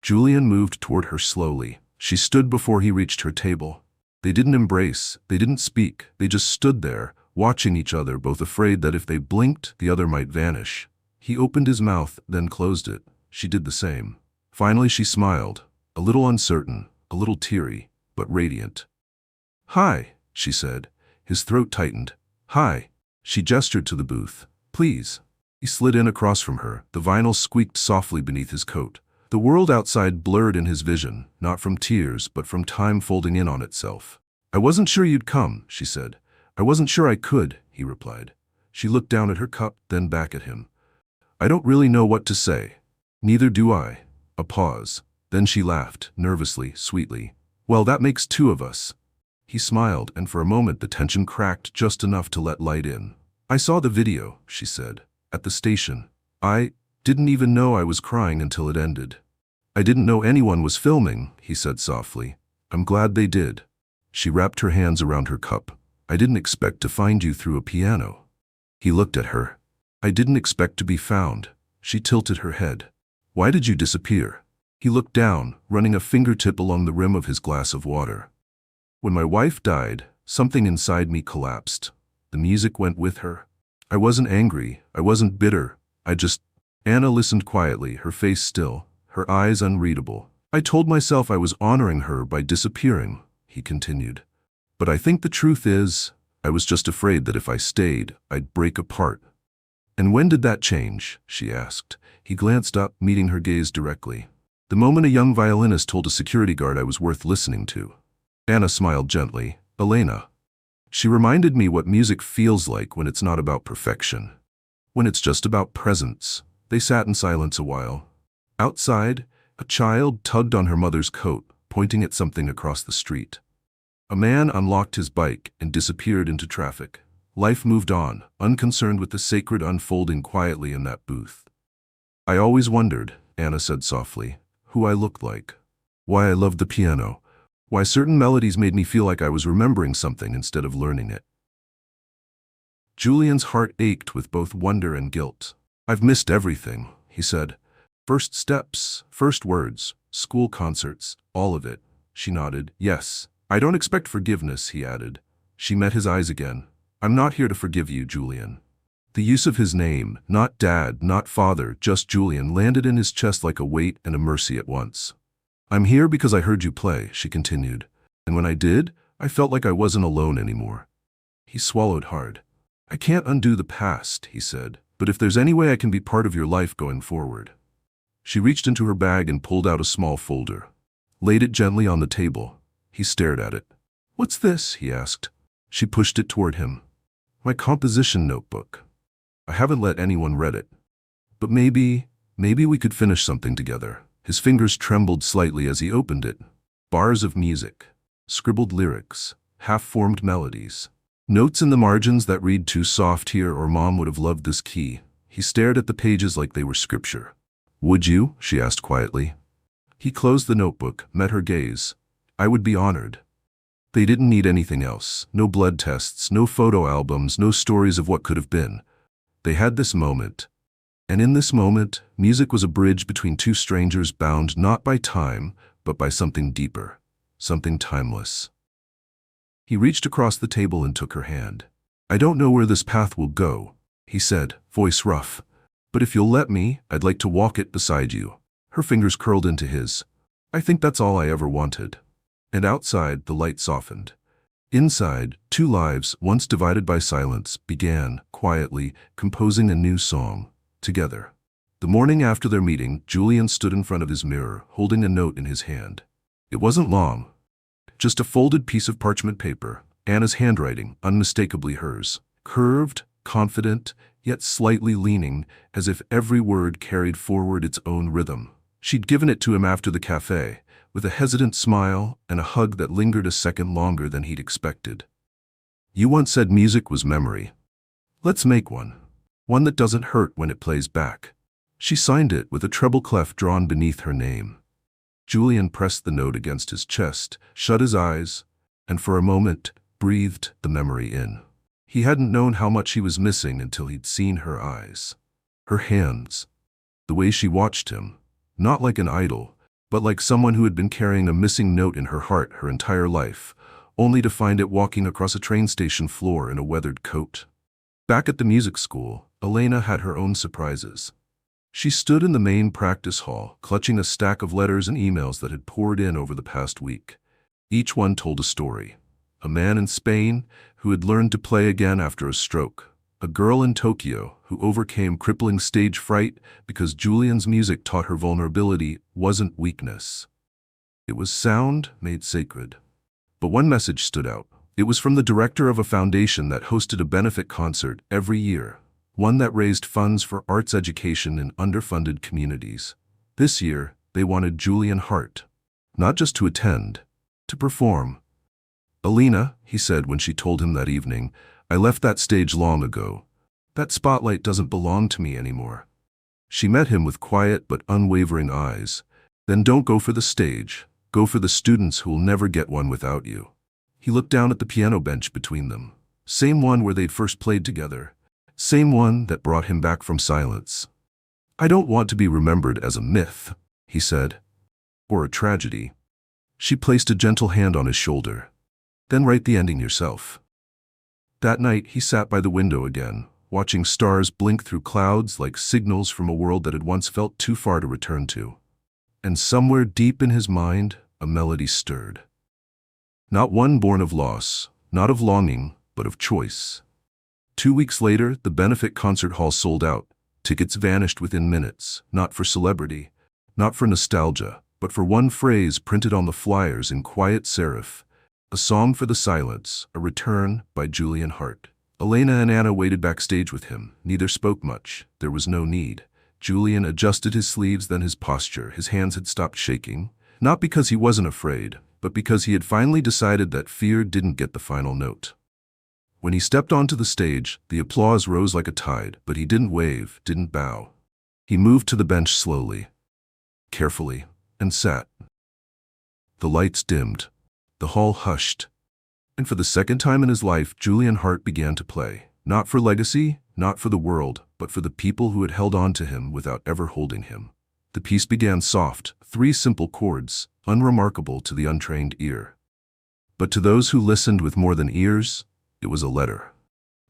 Julian moved toward her slowly. She stood before he reached her table. They didn't embrace, they didn't speak, they just stood there, watching each other, both afraid that if they blinked, the other might vanish. He opened his mouth, then closed it. She did the same. Finally she smiled, a little uncertain, a little teary, but radiant. Hi, she said. His throat tightened. Hi. She gestured to the booth. Please. He slid in across from her. The vinyl squeaked softly beneath his coat. The world outside blurred in his vision, not from tears, but from time folding in on itself. I wasn't sure you'd come, she said. I wasn't sure I could, he replied. She looked down at her cup, then back at him. I don't really know what to say. Neither do I. A pause. Then she laughed, nervously, sweetly. Well, that makes 2 of us. He smiled, and for a moment the tension cracked just enough to let light in. I saw the video, she said. At the station. Didn't even know I was crying until it ended. I didn't know anyone was filming, he said softly. I'm glad they did. She wrapped her hands around her cup. I didn't expect to find you through a piano. He looked at her. I didn't expect to be found. She tilted her head. Why did you disappear? He looked down, running a fingertip along the rim of his glass of water. When my wife died, something inside me collapsed. The music went with her. I wasn't angry. I wasn't bitter. Anna listened quietly, her face still, her eyes unreadable. I told myself I was honoring her by disappearing, he continued. But I think the truth is, I was just afraid that if I stayed, I'd break apart. And when did that change? She asked. He glanced up, meeting her gaze directly. The moment a young violinist told a security guard I was worth listening to. Anna smiled gently. Elena. She reminded me what music feels like when it's not about perfection. When it's just about presence. They sat in silence a while. Outside, a child tugged on her mother's coat, pointing at something across the street. A man unlocked his bike and disappeared into traffic. Life moved on, unconcerned with the sacred unfolding quietly in that booth. I always wondered, Anna said softly, who I looked like. Why I loved the piano. Why certain melodies made me feel like I was remembering something instead of learning it. Julian's heart ached with both wonder and guilt. I've missed everything, he said. First steps, first words, school concerts, all of it. She nodded. Yes. I don't expect forgiveness, he added. She met his eyes again. I'm not here to forgive you, Julian. The use of his name, not dad, not father, just Julian, landed in his chest like a weight and a mercy at once. I'm here because I heard you play, she continued. And when I did, I felt like I wasn't alone anymore. He swallowed hard. I can't undo the past, he said, but if there's any way I can be part of your life going forward. She reached into her bag and pulled out a small folder. Laid it gently on the table. He stared at it. What's this? He asked. She pushed it toward him. My composition notebook. I haven't let anyone read it. But maybe we could finish something together. His fingers trembled slightly as he opened it. Bars of music. Scribbled lyrics. Half-formed melodies. Notes in the margins that read too soft here or Mom would have loved this key. He stared at the pages like they were scripture. Would you? She asked quietly. He closed the notebook, met her gaze. I would be honored. They didn't need anything else. No blood tests, no photo albums, no stories of what could have been. They had this moment. And in this moment, music was a bridge between two strangers bound not by time, but by something deeper, something timeless. He reached across the table and took her hand. I don't know where this path will go, he said, voice rough. But if you'll let me, I'd like to walk it beside you. Her fingers curled into his. I think that's all I ever wanted. And outside, the light softened. Inside, two lives, once divided by silence, began, quietly, composing a new song, together. The morning after their meeting, Julian stood in front of his mirror, holding a note in his hand. It wasn't long. Just a folded piece of parchment paper, Anna's handwriting, unmistakably hers. Curved, confident, yet slightly leaning, as if every word carried forward its own rhythm. She'd given it to him after the cafe, with a hesitant smile and a hug that lingered a second longer than he'd expected. You once said music was memory. Let's make one. One that doesn't hurt when it plays back. She signed it with a treble clef drawn beneath her name. Julian pressed the note against his chest, shut his eyes, and for a moment breathed the memory in. He hadn't known how much he was missing until he'd seen her eyes. Her hands. The way she watched him. Not like an idol, but like someone who had been carrying a missing note in her heart her entire life, only to find it walking across a train station floor in a weathered coat. Back at the music school, Elena had her own surprises. She stood in the main practice hall, clutching a stack of letters and emails that had poured in over the past week. Each one told a story. A man in Spain who had learned to play again after a stroke. A girl in Tokyo who overcame crippling stage fright because Julian's music taught her vulnerability wasn't weakness. It was sound made sacred. But one message stood out. It was from the director of a foundation that hosted a benefit concert every year, one that raised funds for arts education in underfunded communities. This year, they wanted Julian Hart, not just to attend, to perform. Elena, he said when she told him that evening, I left that stage long ago. That spotlight doesn't belong to me anymore. She met him with quiet but unwavering eyes. Then don't go for the stage. Go for the students who'll never get one without you. He looked down at the piano bench between them. Same one where they'd first played together. Same one that brought him back from silence. I don't want to be remembered as a myth, he said. Or a tragedy. She placed a gentle hand on his shoulder. Then write the ending yourself. That night he sat by the window again, watching stars blink through clouds like signals from a world that had once felt too far to return to. And somewhere deep in his mind, a melody stirred. Not one born of loss, not of longing, but of choice. 2 weeks later, the benefit concert hall sold out. Tickets vanished within minutes, not for celebrity, not for nostalgia, but for one phrase printed on the flyers in quiet serif. A Song for the Silence, a return by Julian Hart. Elena and Anna waited backstage with him. Neither spoke much. There was no need. Julian adjusted his sleeves, then his posture. His hands had stopped shaking, not because he wasn't afraid, but because he had finally decided that fear didn't get the final note. When he stepped onto the stage, the applause rose like a tide, but he didn't wave, didn't bow. He moved to the bench slowly, carefully, and sat. The lights dimmed. The hall hushed. And for the second time in his life, Julian Hart began to play. Not for legacy, not for the world, but for the people who had held on to him without ever holding him. The piece began soft, 3 simple chords, unremarkable to the untrained ear. But to those who listened with more than ears, it was a letter.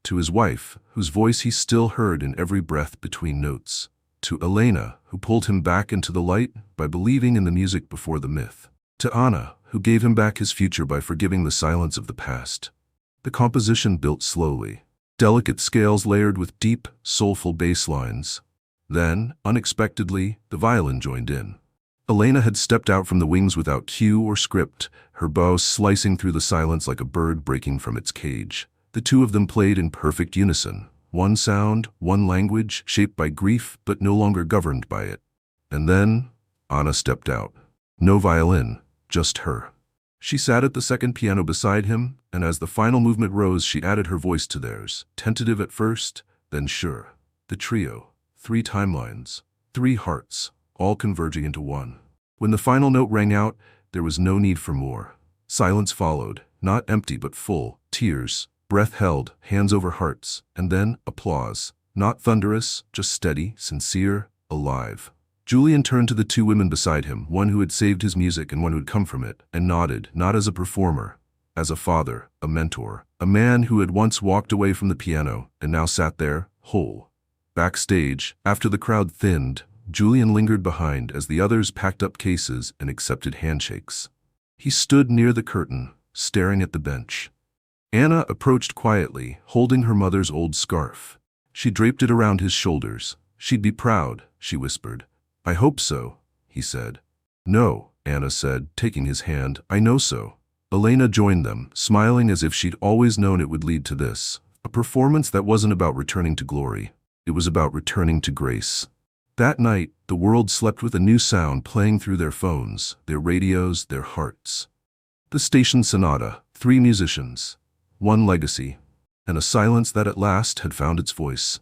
To his wife, whose voice he still heard in every breath between notes. To Elena, who pulled him back into the light by believing in the music before the myth. To Anna, who gave him back his future by forgiving the silence of the past. The composition built slowly. Delicate scales layered with deep, soulful bass lines. Then, unexpectedly, the violin joined in. Elena had stepped out from the wings without cue or script, her bow slicing through the silence like a bird breaking from its cage. The two of them played in perfect unison. One sound, one language, shaped by grief but no longer governed by it. And then, Anna stepped out. No violin, just her. She sat at the second piano beside him, and as the final movement rose, she added her voice to theirs, tentative at first, then sure. The trio, 3 timelines, 3 hearts, all converging into one. When the final note rang out, there was no need for more. Silence followed, not empty but full, tears, breath held, hands over hearts, and then applause. Not thunderous, just steady, sincere, alive. Julian turned to the 2 women beside him, one who had saved his music and one who had come from it, and nodded, not as a performer, as a father, a mentor, a man who had once walked away from the piano and now sat there, whole. Backstage, after the crowd thinned, Julian lingered behind as the others packed up cases and accepted handshakes. He stood near the curtain, staring at the bench. Anna approached quietly, holding her mother's old scarf. She draped it around his shoulders. She'd be proud, she whispered. I hope so, he said. No, Anna said, taking his hand, I know so. Elena joined them, smiling as if she'd always known it would lead to this. A performance that wasn't about returning to glory. It was about returning to grace. That night, the world slept with a new sound playing through their phones, their radios, their hearts. The station sonata, 3 musicians, 1 legacy, and a silence that at last had found its voice.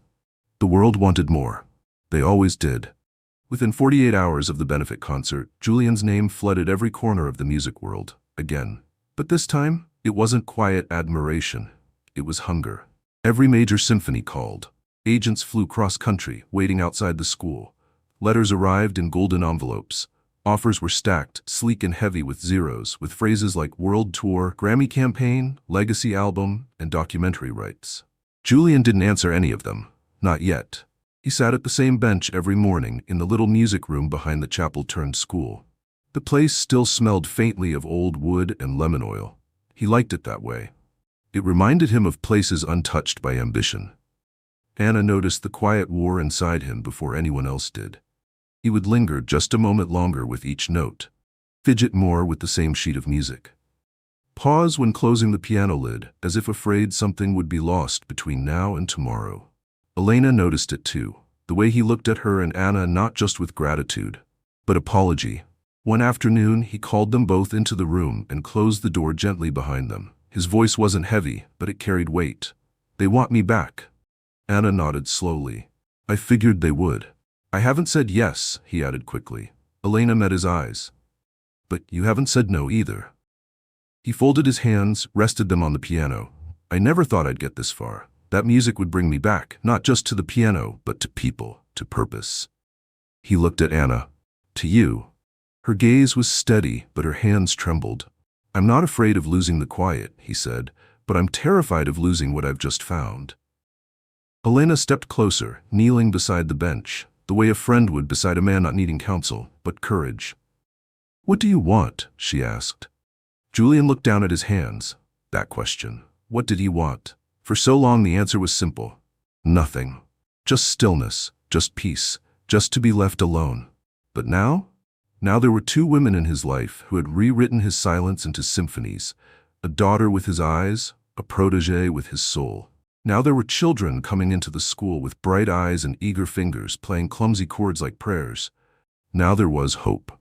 The world wanted more. They always did. Within 48 hours of the benefit concert, Julian's name flooded every corner of the music world, again. But this time, it wasn't quiet admiration. It was hunger. Every major symphony called. Agents flew cross-country, waiting outside the school. Letters arrived in golden envelopes. Offers were stacked, sleek and heavy with zeros, with phrases like World Tour, Grammy Campaign, Legacy Album, and documentary rights. Julian didn't answer any of them. Not yet. He sat at the same bench every morning in the little music room behind the chapel-turned-school. The place still smelled faintly of old wood and lemon oil. He liked it that way. It reminded him of places untouched by ambition. Anna noticed the quiet war inside him before anyone else did. He would linger just a moment longer with each note, fidget more with the same sheet of music. Pause when closing the piano lid, as if afraid something would be lost between now and tomorrow. Elena noticed it too, the way he looked at her and Anna, not just with gratitude, but apology. One afternoon, he called them both into the room and closed the door gently behind them. His voice wasn't heavy, but it carried weight. They want me back. Anna nodded slowly. I figured they would. I haven't said yes, he added quickly. Elena met his eyes. But you haven't said no either. He folded his hands, rested them on the piano. I never thought I'd get this far. That music would bring me back, not just to the piano, but to people, to purpose. He looked at Anna. To you. Her gaze was steady, but her hands trembled. I'm not afraid of losing the quiet, he said, but I'm terrified of losing what I've just found. Elena stepped closer, kneeling beside the bench, the way a friend would beside a man not needing counsel, but courage. What do you want? She asked. Julian looked down at his hands. That question. What did he want? For so long the answer was simple. Nothing. Just stillness, just peace, just to be left alone. But now? Now there were two women in his life who had rewritten his silence into symphonies. A daughter with his eyes, a protege with his soul. Now there were children coming into the school with bright eyes and eager fingers playing clumsy chords like prayers. Now there was hope.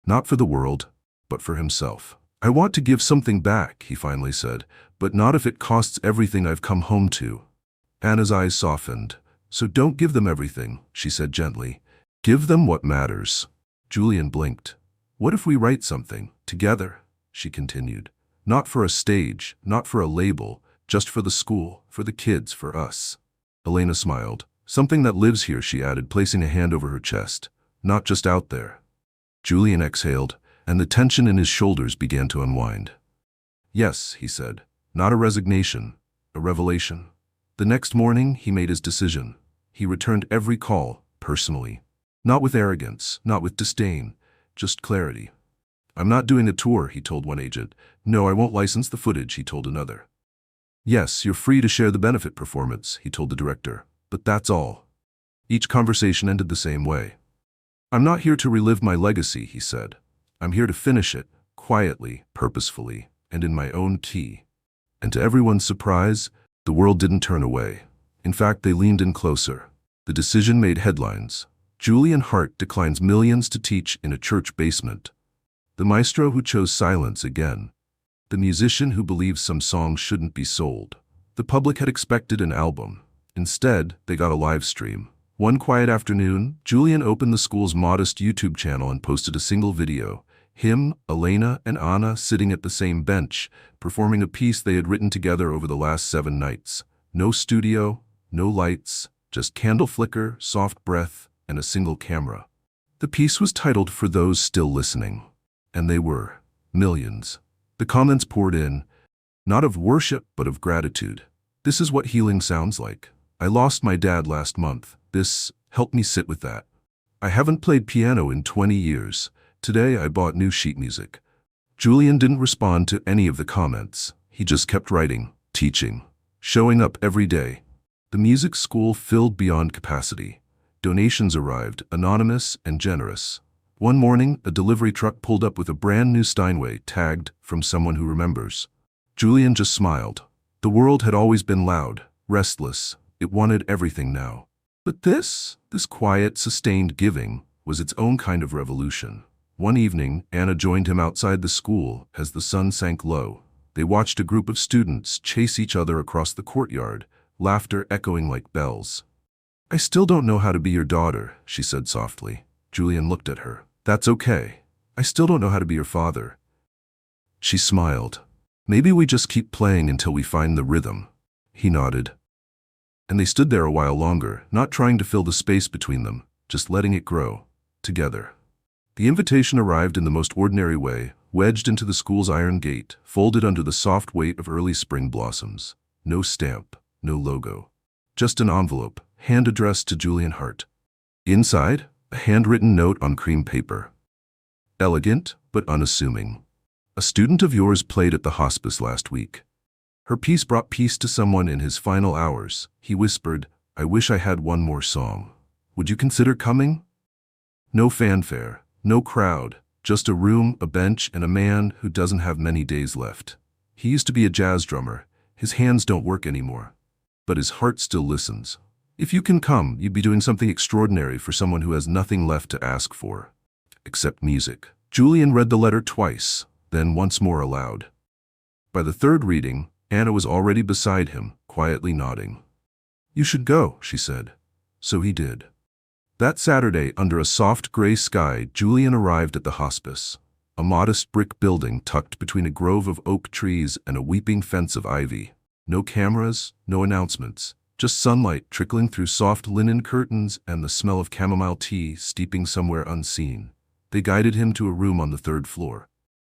Not for the world, but for himself. I want to give something back, he finally said, but not if it costs everything I've come home to. Anna's eyes softened. So don't give them everything, she said gently. Give them what matters. Julian blinked. What if we write something, together? She continued. Not for a stage, not for a label, just for the school, for the kids, for us. Elena smiled. Something that lives here, she added, placing a hand over her chest. Not just out there. Julian exhaled, and the tension in his shoulders began to unwind. Yes, he said. Not a resignation, a revelation. The next morning, he made his decision. He returned every call, personally. Not with arrogance, not with disdain, just clarity. I'm not doing a tour, he told one agent. No, I won't license the footage, he told another. Yes, you're free to share the benefit performance, he told the director. But that's all. Each conversation ended the same way. I'm not here to relive my legacy, he said. I'm here to finish it, quietly, purposefully, and in my own key. And to everyone's surprise, the world didn't turn away. In fact, they leaned in closer. The decision made headlines. Julian Hart declines millions to teach in a church basement. The maestro who chose silence again. The musician who believes some songs shouldn't be sold. The public had expected an album. Instead, they got a live stream. One quiet afternoon, Julian opened the school's modest YouTube channel and posted a single video. Him, Elena, and Anna sitting at the same bench, performing a piece they had written together over the last 7 nights. No studio, no lights, just candle flicker, soft breath, and a single camera. The piece was titled For Those Still Listening. And they were. Millions. The comments poured in, not of worship, but of gratitude. This is what healing sounds like. I lost my dad last month. This helped me sit with that. I haven't played piano in 20 years. Today I bought new sheet music. Julian didn't respond to any of the comments. He just kept writing, teaching, showing up every day. The music school filled beyond capacity. Donations arrived, anonymous and generous. One morning, a delivery truck pulled up with a brand new Steinway tagged from someone who remembers. Julian just smiled. The world had always been loud, restless. It wanted everything now. But this quiet, sustained giving was its own kind of revolution. One evening, Anna joined him outside the school as the sun sank low. They watched a group of students chase each other across the courtyard, laughter echoing like bells. I still don't know how to be your daughter, she said softly. Julian looked at her. That's okay. I still don't know how to be your father. She smiled. Maybe we just keep playing until we find the rhythm. He nodded. And they stood there a while longer, not trying to fill the space between them, just letting it grow, together. The invitation arrived in the most ordinary way, wedged into the school's iron gate, folded under the soft weight of early spring blossoms. No stamp, no logo. Just an envelope, hand-addressed to Julian Hart. Inside, a handwritten note on cream paper. Elegant, but unassuming. A student of yours played at the hospice last week. Her piece brought peace to someone in his final hours. He whispered, I wish I had one more song. Would you consider coming? No fanfare, no crowd, just a room, a bench, and a man who doesn't have many days left. He used to be a jazz drummer. His hands don't work anymore. But his heart still listens. If you can come, you'd be doing something extraordinary for someone who has nothing left to ask for. Except music. Julian read the letter twice, then once more aloud. By the third reading, Anna was already beside him, quietly nodding. You should go, she said. So he did. That Saturday, under a soft gray sky, Julian arrived at the hospice, a modest brick building tucked between a grove of oak trees and a weeping fence of ivy. No cameras, no announcements, just sunlight trickling through soft linen curtains and the smell of chamomile tea steeping somewhere unseen. They guided him to a room on the 3rd floor.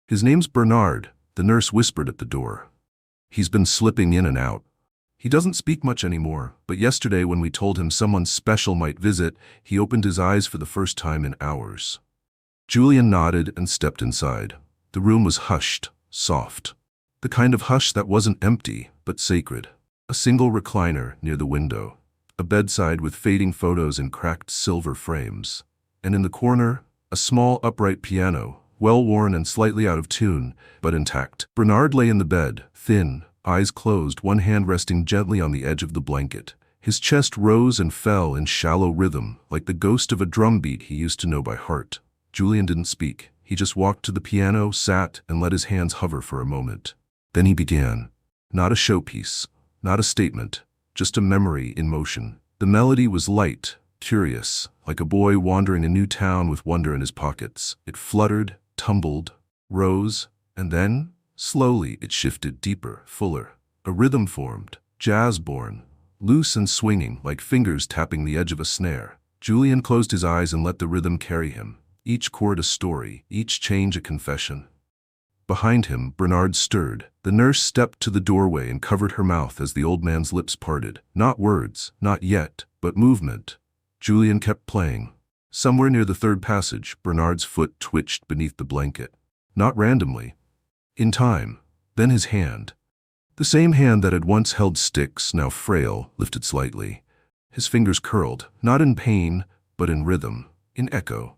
"His name's Bernard," the nurse whispered at the door. "He's been slipping in and out. He doesn't speak much anymore, but yesterday when we told him someone special might visit, he opened his eyes for the first time in hours." Julian nodded and stepped inside. The room was hushed, soft. The kind of hush that wasn't empty, but sacred. A single recliner near the window. A bedside with fading photos in cracked silver frames. And in the corner, a small upright piano, well-worn and slightly out of tune, but intact. Bernard lay in the bed, thin, eyes closed, one hand resting gently on the edge of the blanket. His chest rose and fell in shallow rhythm, like the ghost of a drum beat he used to know by heart. Julian didn't speak. He just walked to the piano, sat, and let his hands hover for a moment. Then he began. Not a showpiece, not a statement, just a memory in motion. The melody was light, curious, like a boy wandering a new town with wonder in his pockets. It fluttered, tumbled, rose, and then, slowly, it shifted deeper, fuller. A rhythm formed, jazz-born, loose and swinging, like fingers tapping the edge of a snare. Julian closed his eyes and let the rhythm carry him. Each chord a story, each change a confession. Behind him, Bernard stirred. The nurse stepped to the doorway and covered her mouth as the old man's lips parted. Not words, not yet, but movement. Julian kept playing. Somewhere near the 3rd passage, Bernard's foot twitched beneath the blanket. Not randomly. In time. Then his hand. The same hand that had once held sticks, now frail, lifted slightly. His fingers curled, not in pain, but in rhythm, in echo.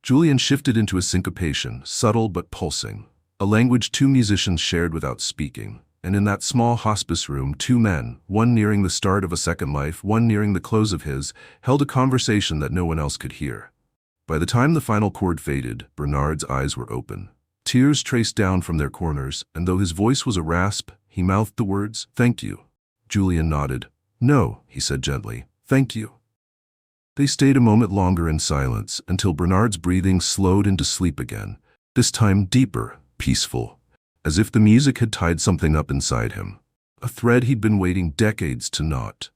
Julian shifted into a syncopation, subtle but pulsing, a language 2 musicians shared without speaking. And in that small hospice room, 2 men, one nearing the start of a second life, one nearing the close of his, held a conversation that no one else could hear. By the time the final chord faded, Bernard's eyes were open. Tears traced down from their corners, and though his voice was a rasp, he mouthed the words, "Thank you." Julian nodded. "No," he said gently, "thank you." They stayed a moment longer in silence until Bernard's breathing slowed into sleep again, this time deeper, peaceful, as if the music had tied something up inside him, a thread he'd been waiting decades to knot.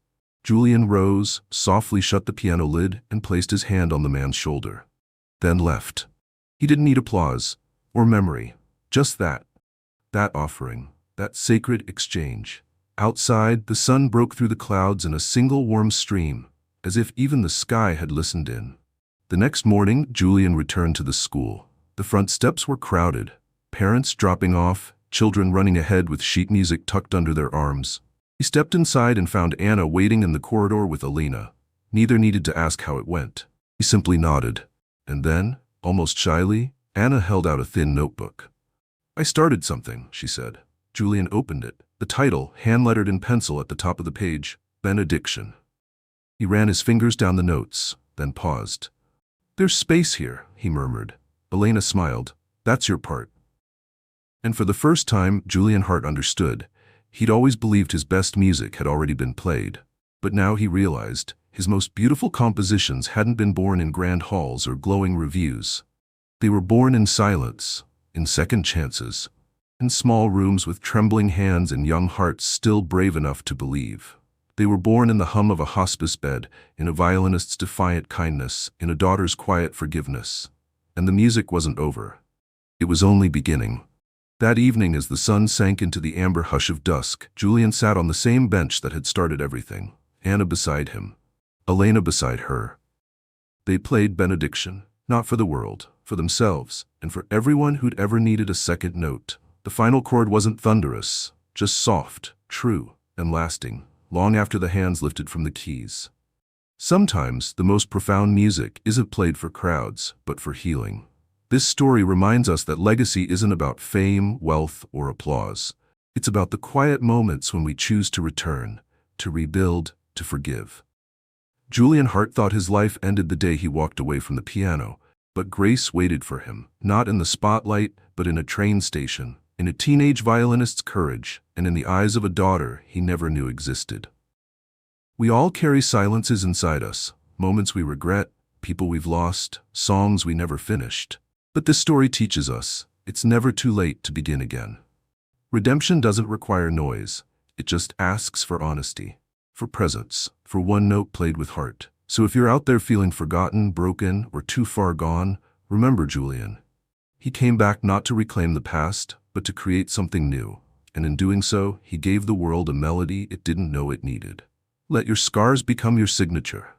Julian rose, softly shut the piano lid, and placed his hand on the man's shoulder. Then left. He didn't need applause or memory, just that offering, that sacred exchange. Outside, the sun broke through the clouds in a single warm stream, as if even the sky had listened in. The next morning, Julian returned to the school. The front steps were crowded, parents dropping off, children running ahead with sheet music tucked under their arms. He stepped inside and found Anna waiting in the corridor with Elena. Neither needed to ask how it went. He simply nodded. And then, almost shyly, Anna held out a thin notebook. "I started something," she said. Julian opened it. The title, hand-lettered in pencil at the top of the page, Benediction. He ran his fingers down the notes, then paused. "There's space here," he murmured. Elena smiled. "That's your part." And for the first time, Julian Hart understood. He'd always believed his best music had already been played. But now he realized his most beautiful compositions hadn't been born in grand halls or glowing reviews. They were born in silence, in second chances, in small rooms with trembling hands and young hearts still brave enough to believe. They were born in the hum of a hospice bed, in a violinist's defiant kindness, in a daughter's quiet forgiveness. And the music wasn't over. It was only beginning. That evening, as the sun sank into the amber hush of dusk, Julian sat on the same bench that had started everything, Anna beside him, Elena beside her. They played Benediction, not for the world, for themselves, and for everyone who'd ever needed a second note. The final chord wasn't thunderous, just soft, true, and lasting, long after the hands lifted from the keys. Sometimes the most profound music isn't played for crowds, but for healing. This story reminds us that legacy isn't about fame, wealth, or applause. It's about the quiet moments when we choose to return, to rebuild, to forgive. Julian Hart thought his life ended the day he walked away from the piano, but grace waited for him, not in the spotlight, but in a train station, in a teenage violinist's courage, and in the eyes of a daughter he never knew existed. We all carry silences inside us, moments we regret, people we've lost, songs we never finished. But this story teaches us, it's never too late to begin again. Redemption doesn't require noise, it just asks for honesty, for presence, for one note played with heart. So if you're out there feeling forgotten, broken, or too far gone, remember Julian. He came back not to reclaim the past, but to create something new. And in doing so, he gave the world a melody it didn't know it needed. Let your scars become your signature.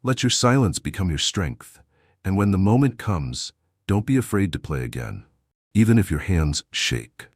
Let your silence become your strength. And when the moment comes, don't be afraid to play again, even if your hands shake.